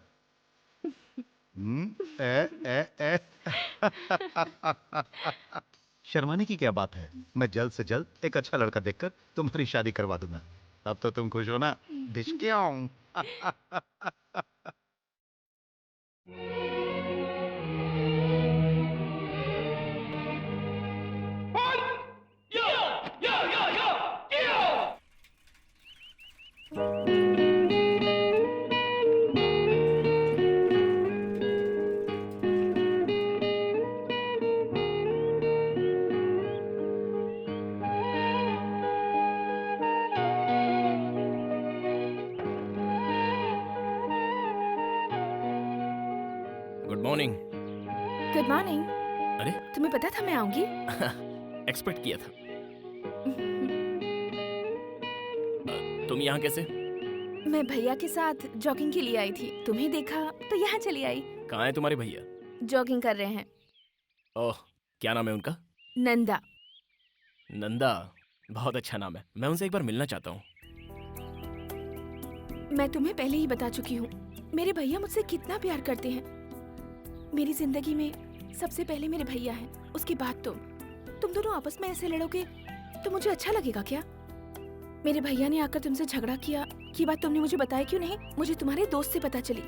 शर्माने की क्या बात है? मैं जल्द से जल्द एक अच्छा लड़का देखकर तुम्हारी शादी करवा दूंगा। अब तो तुम खुश हो ना? ढिशक्याओं। Good morning. Good morning. अरे तुम्हें पता था मैं आऊंगी? एक्सपेक्ट किया था। तुम यहाँ कैसे? मैं भैया के साथ जॉगिंग के लिए आई थी, तुम्हें देखा तो यहाँ चली आई। कहाँ है तुम्हारे भैया? जॉगिंग कर रहे हैं। ओह, क्या नाम है उनका? नंदा। नंदा, बहुत अच्छा नाम है। मैं उनसे एक बार मिलना चाहता हूँ। मैं तुम्हें पहले ही बता चुकी हूँ, मेरे भैया मुझसे कितना प्यार करते हैं। मेरी जिंदगी में सबसे पहले मेरे भैया हैं, उसके बाद तुम दोनों आपस में ऐसे लड़ोगे तो मुझे अच्छा लगेगा क्या? मेरे भैया ने आकर तुमसे झगड़ा किया, ये बात तुमने मुझे बताया क्यों नहीं? मुझे तुम्हारे दोस्त से पता चली।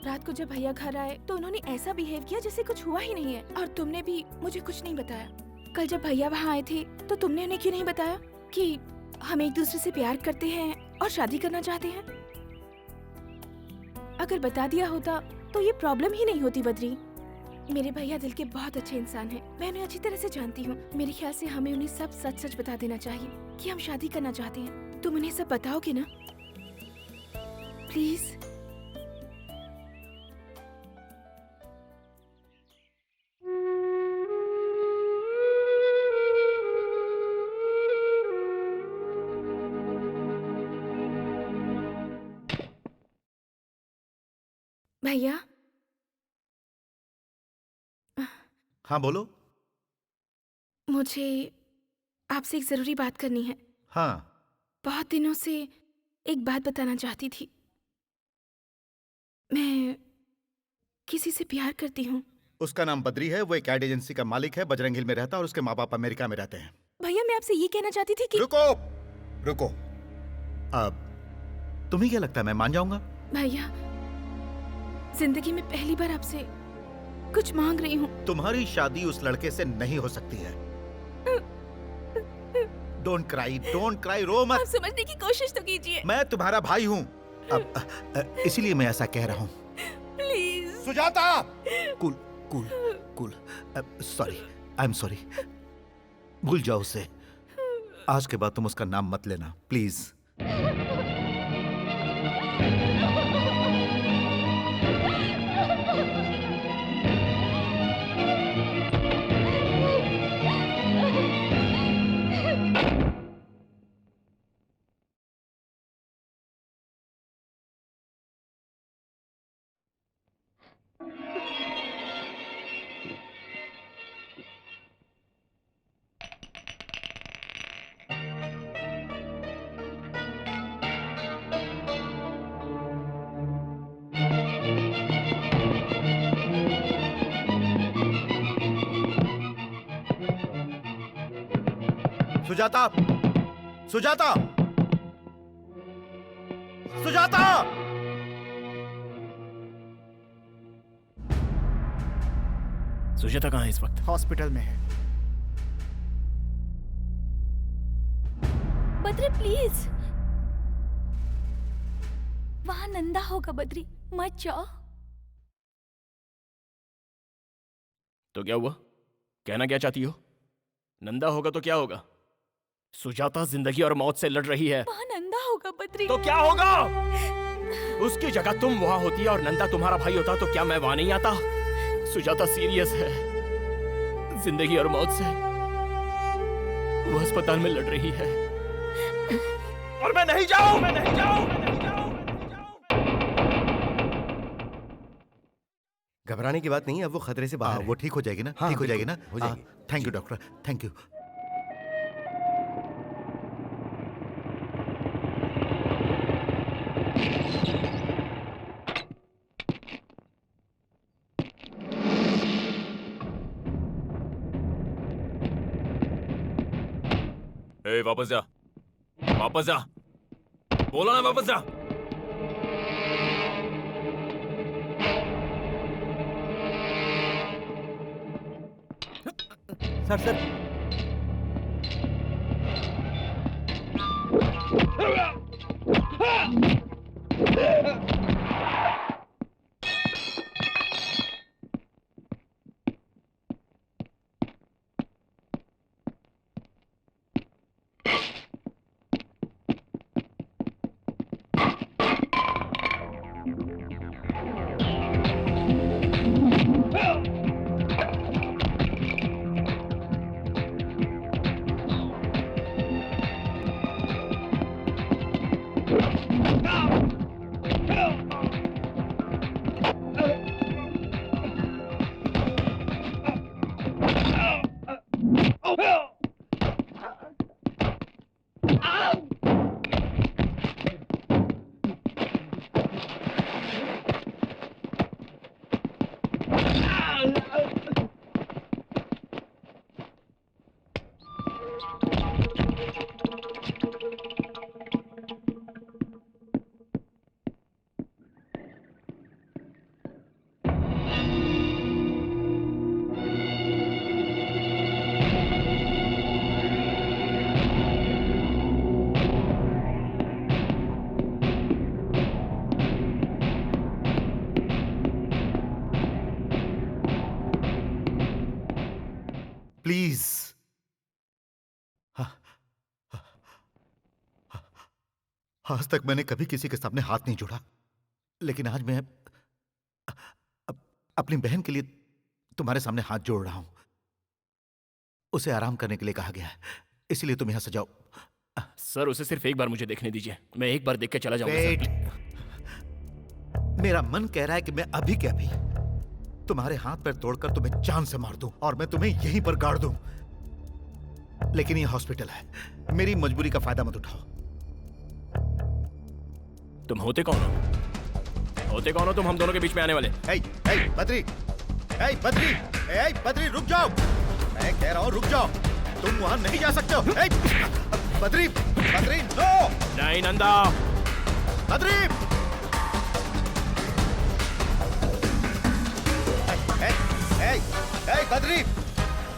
रात को जब भैया घर आए तो उन्होंने ऐसा बिहेव किया जैसे कुछ हुआ ही नहीं है, और तुमने भी मुझे कुछ नहीं बताया। कल जब भैया वहाँ आए थे तो तुमने उन्हें क्यों नहीं बताया कि हम एक दूसरे से प्यार करते हैं और शादी करना चाहते हैं? अगर बता दिया होता तो ये प्रॉब्लम ही नहीं होती बद्री। मेरे भैया दिल के बहुत अच्छे इंसान हैं, मैं उन्हें अच्छी तरह से जानती हूँ। मेरे ख्याल से हमें उन्हें सब सच सच बता देना चाहिए कि हम शादी करना चाहते हैं। तुम उन्हें सब बताओगे ना प्लीज? भैया। हाँ बोलो। मुझे आपसे एक जरूरी बात करनी है। हाँ। बहुत दिनों से एक बात बताना चाहती थी। मैं किसी से प्यार करती हूँ। उसका नाम बद्री है, वो एक एड एजेंसी का मालिक है, बजरंग हिल में रहता है और उसके माँ बाप अमेरिका में रहते हैं। भैया मैं आपसे ये कहना चाहती थी कि रुको। अब तुम्हें क्या लगता है मैं मान जाऊंगा? भैया जिंदगी में पहली बार आपसे कुछ मांग रही हूँ। तुम्हारी शादी उस लड़के से नहीं हो सकती है। डोंट क्राई, रो मत। आप समझने की कोशिश तो कीजिए। मैं तुम्हारा भाई हूँ, अब इसीलिए मैं ऐसा कह रहा हूँ। Please Sujata. Cool. Sorry, I am sorry. भूल जाओ उसे। आज के बाद तुम उसका नाम मत लेना प्लीज। सुजाता। सुजाता कहाँ है इस वक्त? हॉस्पिटल में है। बद्री प्लीज। वहाँ नंदा होगा बद्री, मत जाओ। तो क्या हुआ? कहना क्या चाहती हो? नंदा होगा तो क्या होगा? सुजाता जिंदगी और मौत से लड़ रही है। वहाँ नंदा होगा बद्री। तो क्या होगा? उसकी जगह तुम वहां होती और नंदा तुम्हारा भाई होता तो क्या मैं वहां नहीं आता? सुजाता सीरियस है, जिंदगी और मौत से। वो अस्पताल में लड़ रही है और मैं नहीं जाऊं, मैं नहीं जाऊं, मैं नहीं जाऊं। घबराने की बात नहीं है, अब वो खतरे से बाहर है। वो ठीक हो जाएगी ना? हाँ, ठीक हो जाएगी बिल्कुल, ना? हो जाएगी। Thank you doctor, thank you. ए, वापस जा, वापस जा, बोला ना वापस जा। Sir sir please. आज तक मैंने कभी किसी के सामने हाथ नहीं जोड़ा, लेकिन आज मैं अपनी बहन के लिए तुम्हारे सामने हाथ जोड़ रहा हूं। उसे आराम करने के लिए कहा गया है, इसलिए तुम यहां से जाओ। सर, उसे सिर्फ एक बार मुझे देखने दीजिए, मैं एक बार देख के चला जाऊंगा। वेट। मेरा मन कह रहा है कि मैं अभी के अभी तुम्हारे हाथ पैर तोड़कर तुम्हें जान से मार दूं और मैं तुम्हें यहीं पर गाड़ दूं, लेकिन ये हॉस्पिटल है, मेरी मजबूरी का फायदा मत उठाओ। तुम होते कौन हो? होते कौन हो तुम हम दोनों के बीच में आने वाले? बद्री, बद्री रुक जाओ, मैं कह रहा हूं रुक जाओ, तुम वहां नहीं जा सकते हो। बद्री, नो! नहीं नंदा। बद्री!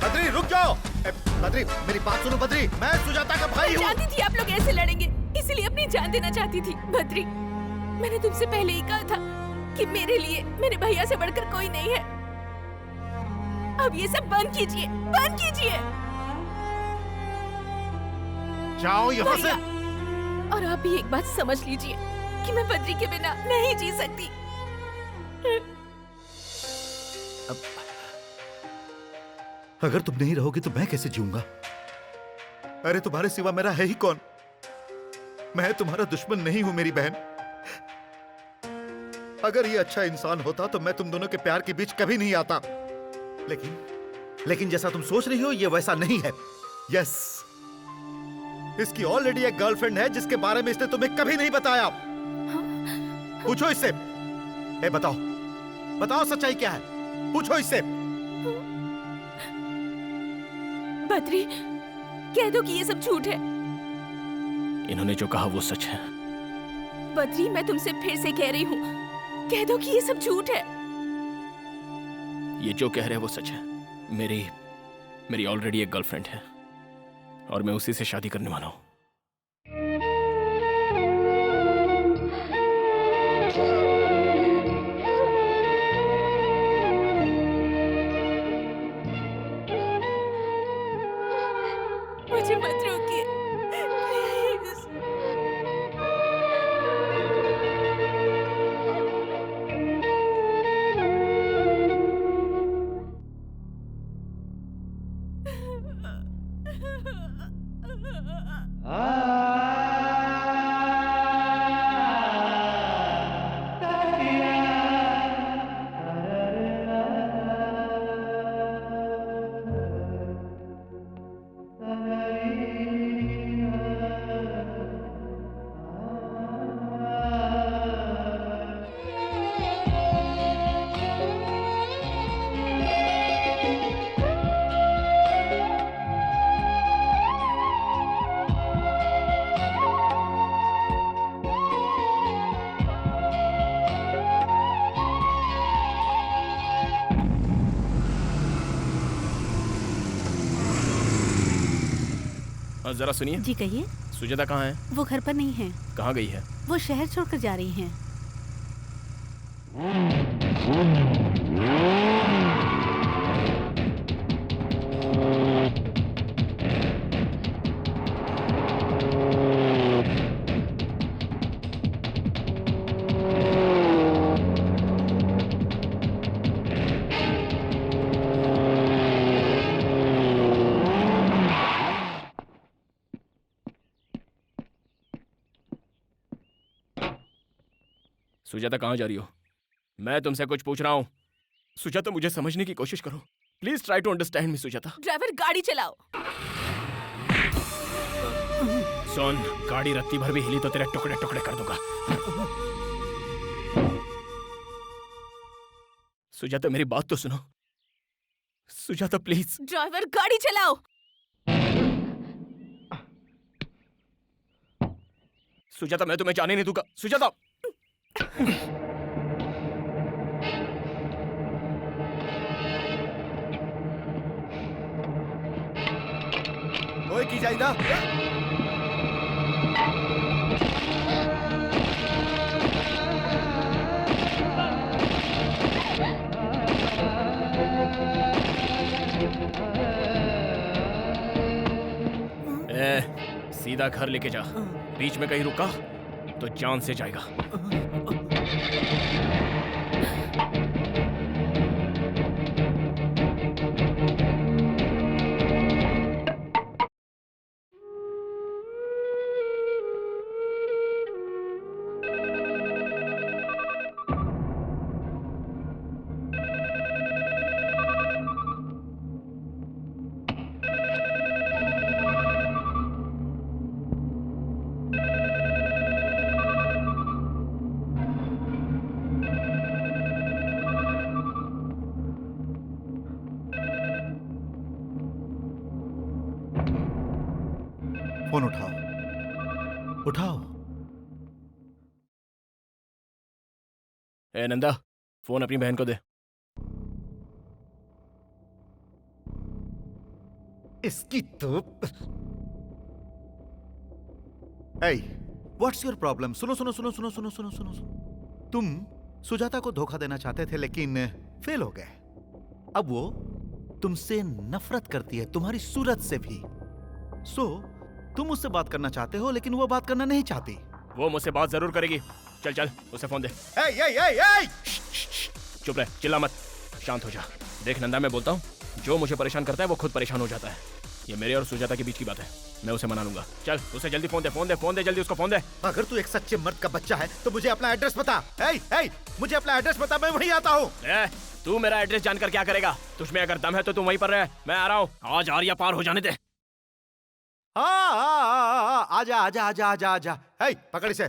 बद्री रुक जाओ! बद्री मेरी बात सुनो बद्री, मैं सुजाता का भाई हूँ। मैं जानती थी आप लोग ऐसे लड़ेंगे, इसलिए अपनी जान देना चाहती थी। बद्री, मैंने तुमसे पहले ही कहा था कि मेरे लिए मेरे भैया से बढ़कर कोई नहीं है। अब ये सब बंद कीजिए, बंद कीजिए। जाओ यहाँ से। और आप भी एक बात समझ लीजिए कि मैं बद्री के बिना नहीं जी सकती। अगर तुम नहीं रहोगी तो मैं कैसे जीऊंगा? अरे तुम्हारे सिवा मेरा है ही कौन? मैं तुम्हारा दुश्मन नहीं हूं मेरी बहन। अगर ये अच्छा इंसान होता तो मैं तुम दोनों के प्यार के बीच कभी नहीं आता, लेकिन जैसा तुम सोच रही हो ये वैसा नहीं है। यस, इसकी ऑलरेडी एक गर्लफ्रेंड है जिसके बारे में इसने तुम्हें कभी नहीं बताया। पूछो इससे। बताओ, बताओ सच्चाई क्या है? पूछो इससे। बद्री, कह दो कि ये सब झूठ है। इन्होंने जो कहा वो सच है। बद्री, मैं तुमसे फिर से कह रही हूँ, कह दो कि ये सब झूठ है। ये जो कह रहे हैं वो सच है। मेरी ऑलरेडी एक गर्लफ्रेंड है और मैं उसी से शादी करने वाला हूँ। मुझे मत रोकिए प्लीज। जरा सुनिए। जी कहिए। सुजाता कहाँ है? वो घर पर नहीं है। कहाँ गई है? वो शहर छोड़कर जा रही हैं। सुजाता कहाँ जा रही हो? मैं तुमसे कुछ पूछ रहा हूँ। सुजाता मुझे समझने की कोशिश करो। Please try to understand me Sujata. Driver गाड़ी चलाओ। सुन, गाड़ी रत्ती भर भी हिली तो तेरे टुकड़े टुकड़े कर दूंगा। सुजाता मेरी बात तो सुनो। सुजाता प्लीज। ड्राइवर गाड़ी चलाओ। सुजाता मैं तुम्हें जाने नहीं दूंगा। सुजाता ओए की चाहिदा? सीधा घर लेके जा। बीच में कहीं रुका तो जान से जाएगा। फोन उठाओ, उठाओ। ए नंदा, फोन अपनी बहन को दे। इसकी तो व्हाट्स योर प्रॉब्लम? सुनो सुनो सुनो सुनो सुनो सुनो सुनो सुनो। तुम सुजाता को धोखा देना चाहते थे लेकिन फेल हो गए। अब वो तुमसे नफरत करती है, तुम्हारी सूरत से भी। तुम उससे बात करना चाहते हो लेकिन वो बात करना नहीं चाहती। वो मुझसे बात जरूर करेगी। चल चल उसे फोन दे। चुप रह, चिल्ला मत, शांत हो जा। देख नंदा, मैं बोलता हूँ, जो मुझे परेशान करता है वो खुद परेशान हो जाता है। ये मेरे और सुजाता के बीच की बात है, मैं उसे मना लूंगा। चल उसे जल्दी फोन दे, फोन दे, फोन दे, जल्दी उसको फोन दे। अगर तू एक सच्चे मर्द का बच्चा है तो मुझे अपना एड्रेस बता। मुझे अपना एड्रेस बता, मैं वहीं आता हूँ। तू मेरा एड्रेस जानकर क्या करेगा? तुझमें अगर दम है तो तू वहीं पर रह, मैं आ रहा हूँ। आज आर्या पार हो जाने दे। आजा आजा आजा आजा आजा। पकड़ इसे।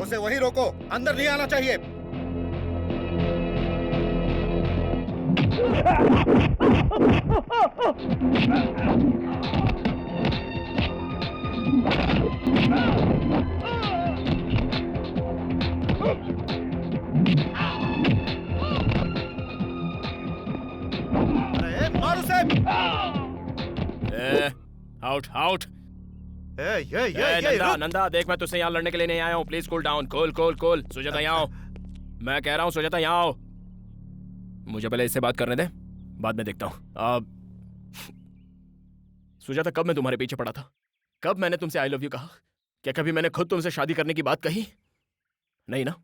उसे वहीं रोको, अंदर नहीं आना चाहिए। Out out. नंदा नंदा देख, मैं तुझसे यहाँ लड़ने के लिए नहीं आया हूँ। Please cool down. Cool. Sujata यहाँ आओ। मैं कह रहा हूँ सुजाता यहाँ आओ। मुझे पहले इससे बात करने दे, बाद में देखता हूँ। सुजाता, कब मैं तुम्हारे पीछे पड़ा था? कब मैंने तुमसे आई लव यू कहा? क्या कभी मैंने खुद तुमसे शादी करने की बात कही? नहीं ना?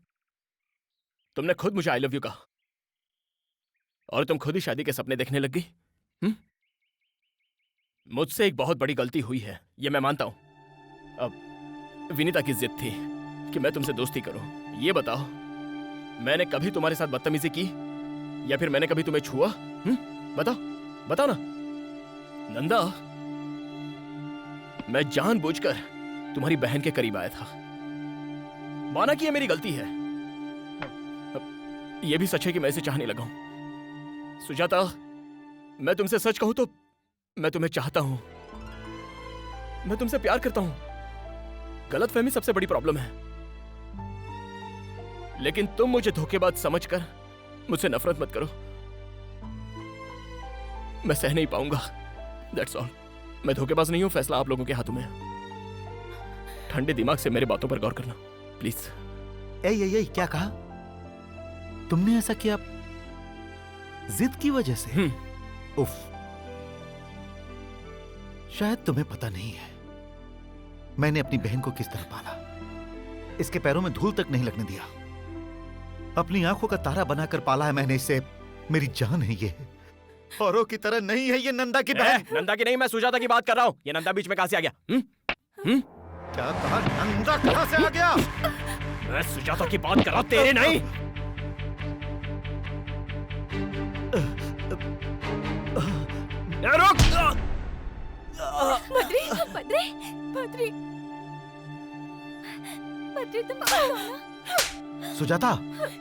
तुमने खुद मुझे आई लव यू कहा और तुम खुद ही शादी के सपने देखने लग गई। मुझसे एक बहुत बड़ी गलती हुई है, ये मैं मानता हूं। अब विनीता की जिद थी कि मैं तुमसे दोस्ती करूं। ये बताओ, मैंने कभी तुम्हारे साथ बदतमीजी की या फिर मैंने कभी तुम्हें छुआ? बताओ ना। नंदा, मैं जानबूझकर तुम्हारी बहन के करीब आया था। माना कि ये मेरी गलती है। ये भी सच है कि मैं इसे चाहने लगा हूं। सुजाता, मैं तुमसे सच कहूं तो मैं तुम्हें चाहता हूं। मैं तुमसे प्यार करता हूं। गलतफहमी सबसे बड़ी प्रॉब्लम है। लेकिन तुम मुझे धोखेबाज समझकर मुझसे नफरत मत करो। मैं सह नहीं पाऊंगा। That's all. मैं धोखेबाज नहीं हूं, फैसला आप लोगों के हाथों में है। ठंडे दिमाग से मेरे बातों पर गौर करना प्लीज। ए, क्या कहा तुमने? ऐसा किया जिद की वजह से? उफ, शायद तुम्हें पता नहीं है मैंने अपनी बहन को किस तरह पाला। इसके पैरों में धूल तक नहीं लगने दिया। अपनी आंखों का तारा बनाकर पाला है मैंने इसे। मेरी जान है ये, औरों की तरह नहीं है ये। नंदा की बहन। नंदा की नहीं, मैं सुजाता की बात कर रहा हूं। ये नंदा बीच में कहां से आ गया? क्या कहा? नंदा कहां से आ गया? मैं सुजाता की बात कर रहा हूं, तेरे नहीं। रुक। बद्री, तुम बताओ ना। सुजाता,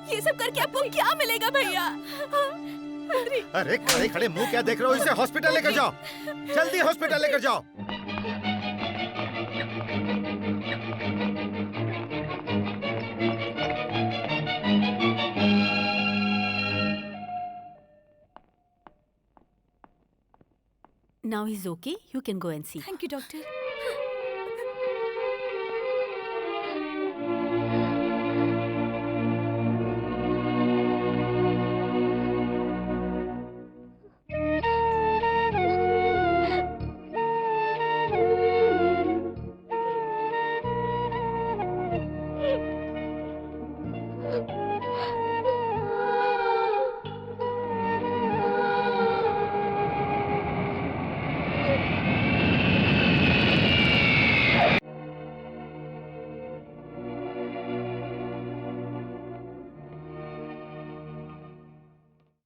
ये सब करके आपको क्या मिलेगा भैया? अरे खड़े खड़े मुंह क्या देख रहे हो? इसे हॉस्पिटल लेकर जाओ, जल्दी हॉस्पिटल लेकर जाओ। Now he's okay. You can go and see. Thank you doctor.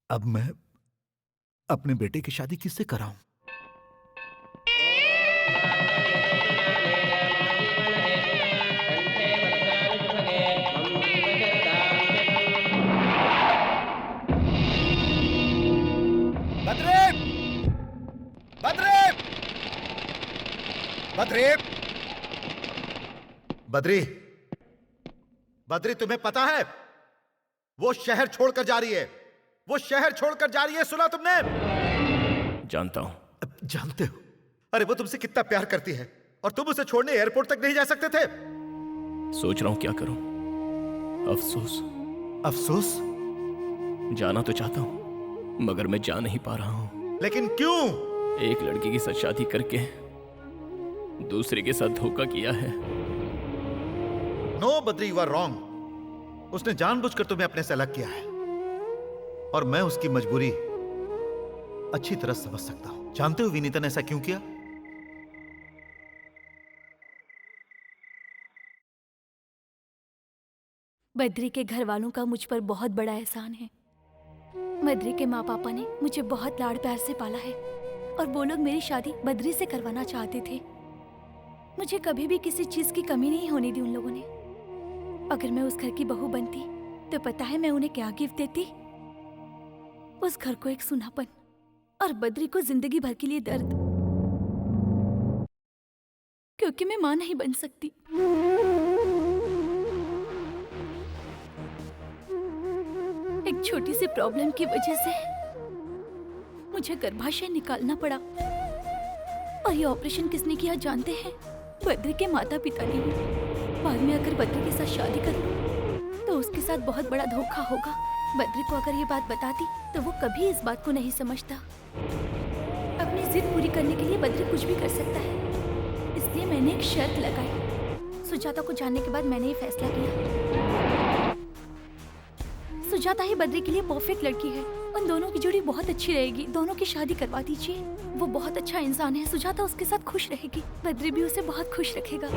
अब मैं अपने बेटे की शादी किससे कराऊं? बद्री, तुम्हें पता है वो शहर छोड़कर जा रही है। वो शहर छोड़कर जा रही है, सुना तुमने? जानता हूं। जानते हो? अरे वो तुमसे कितना प्यार करती है और तुम उसे छोड़ने एयरपोर्ट तक नहीं जा सकते थे। सोच रहा हूं क्या करूं। अफसोस? जाना तो चाहता हूं मगर मैं जा नहीं पा रहा हूं। लेकिन क्यों? एक लड़की के साथ शादी करके दूसरे के साथ धोखा किया है। No Badri, you are wrong. उसने जानबूझकर तुम्हें अपने से अलग किया है और मैं उसकी मजबूरी अच्छी तरह समझ सकता हूं। जानते हो विनीता ने ऐसा क्यों किया? बद्री के घर वालों का मुझ पर बहुत बड़ा एहसान है। बद्री के माँ पापा ने मुझे बहुत लाड़ प्यार से पाला है और वो लोग मेरी शादी बद्री से करवाना चाहते थे। मुझे कभी भी किसी चीज की कमी नहीं होने दी उन लोगों ने। अगर मैं उस घर की बहू बनती तो पता है मैं उन्हें क्या गिफ्ट देती? उस घर को एक सुनापन और बद्री को जिंदगी भर के लिए दर्द, क्योंकि मैं मां नहीं बन सकती। एक छोटी सी प्रॉब्लम की वजह से मुझे गर्भाशय निकालना पड़ा। और ये ऑपरेशन किसने किया जानते हैं? बद्री के माता पिता ने। बाद में अगर बद्री के साथ शादी करूं तो उसके साथ बहुत बड़ा धोखा होगा। बद्री को अगर ये बात बताती तो वो कभी इस बात को नहीं समझता। अपनी जिद पूरी करने के लिए बद्री कुछ भी कर सकता है, इसलिए मैंने एक शर्त लगाई। सुजाता को जानने के बाद मैंने ये फैसला किया, सुजाता ही बद्री के लिए परफेक्ट लड़की है। उन दोनों की जोड़ी बहुत अच्छी रहेगी। दोनों की शादी करवा दीजिए। वो बहुत अच्छा इंसान है। सुजाता उसके साथ खुश रहेगी, बद्री भी उसे बहुत खुश रखेगा।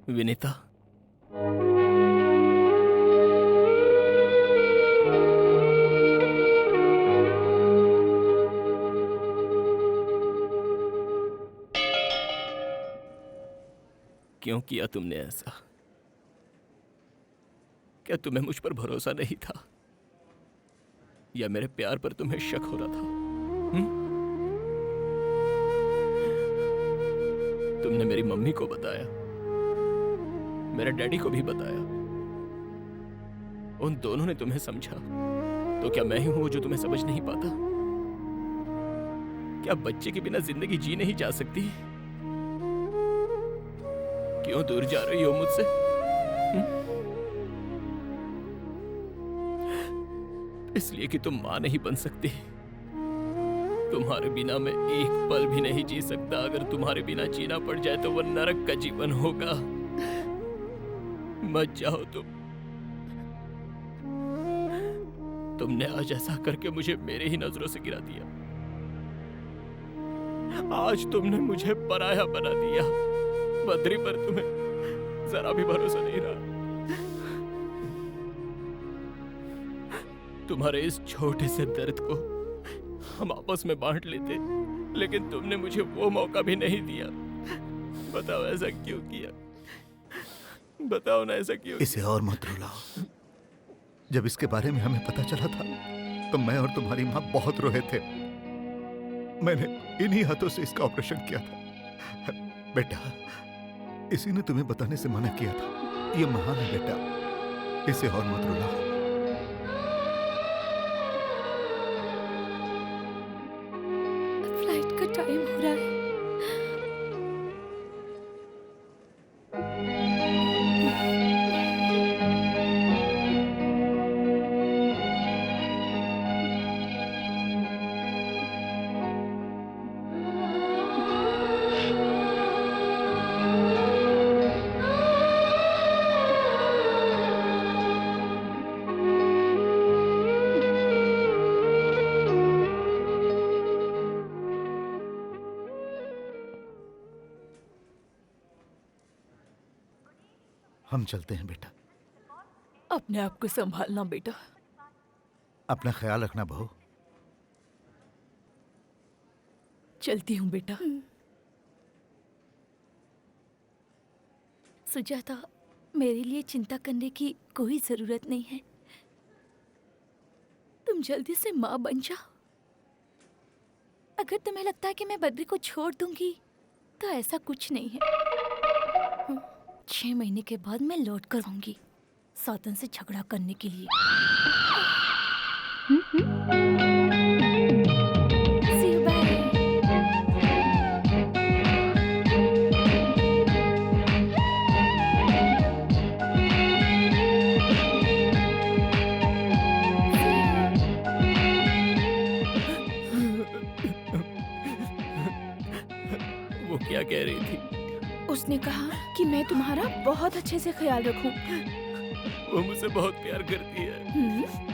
विनीता, क्यों किया तुमने ऐसा? क्या तुम्हें मुझ पर भरोसा नहीं था, या मेरे प्यार पर तुम्हें शक हो रहा था? तुमने मेरी मम्मी को बताया, मेरे डैडी को भी बताया। उन दोनों ने तुम्हें समझा, तो क्या मैं ही हूं जो तुम्हें समझ नहीं पाता? क्या बच्चे के बिना जिंदगी जी नहीं जा सकती? क्यों दूर जा रही हो मुझसे? इसलिए कि तुम मां नहीं बन सकती। तुम्हारे बिना मैं एक पल भी नहीं जी सकता। अगर तुम्हारे बिना जीना पड़ जाए तो वो नरक का जीवन होगा। मत जाओ तुमने आज ऐसा करके मुझे मेरे ही नजरों से गिरा दिया। आज तुमने मुझे पराया बना दिया। बद्री पर तुम्हें जरा भी भरोसा नहीं रहा। तुम्हारे इस छोटे से दर्द को हम आपस में बांट लेते, लेकिन तुमने मुझे वो मौका भी नहीं दिया। बताओ ऐसा क्यों किया? बताओ ना ऐसा क्यों? इसे और मत रुलाओ। जब इसके बारे में हमें पता चला था तो मैं और तुम्हारी माँ बहुत रोए थे। मैंने इन्हीं हाथों से इसका ऑपरेशन किया था। बेटा, इसी ने तुम्हें बताने से मना किया था। ये महान है बेटा, इसे और मत रुलाओ। फ्लाइट का टाइम हो रहा है। हम चलते हैं बेटा। अपने आप को संभालना बेटा। अपना ख्याल रखना बहू। चलती हूँ बेटा। सुजाता, मेरे लिए चिंता करने की कोई जरूरत नहीं है। तुम जल्दी से माँ बन जाओ। अगर तुम्हें लगता है कि मैं बद्री को छोड़ दूंगी तो ऐसा कुछ नहीं है। 6 महीने के बाद मैं लौट कर आऊंगी सातन से झगड़ा करने के लिए। See you, bye. क्या कह रही थी? उसने कहा कि मैं तुम्हारा बहुत अच्छे से ख्याल रखूं। वो मुझसे बहुत प्यार करती है।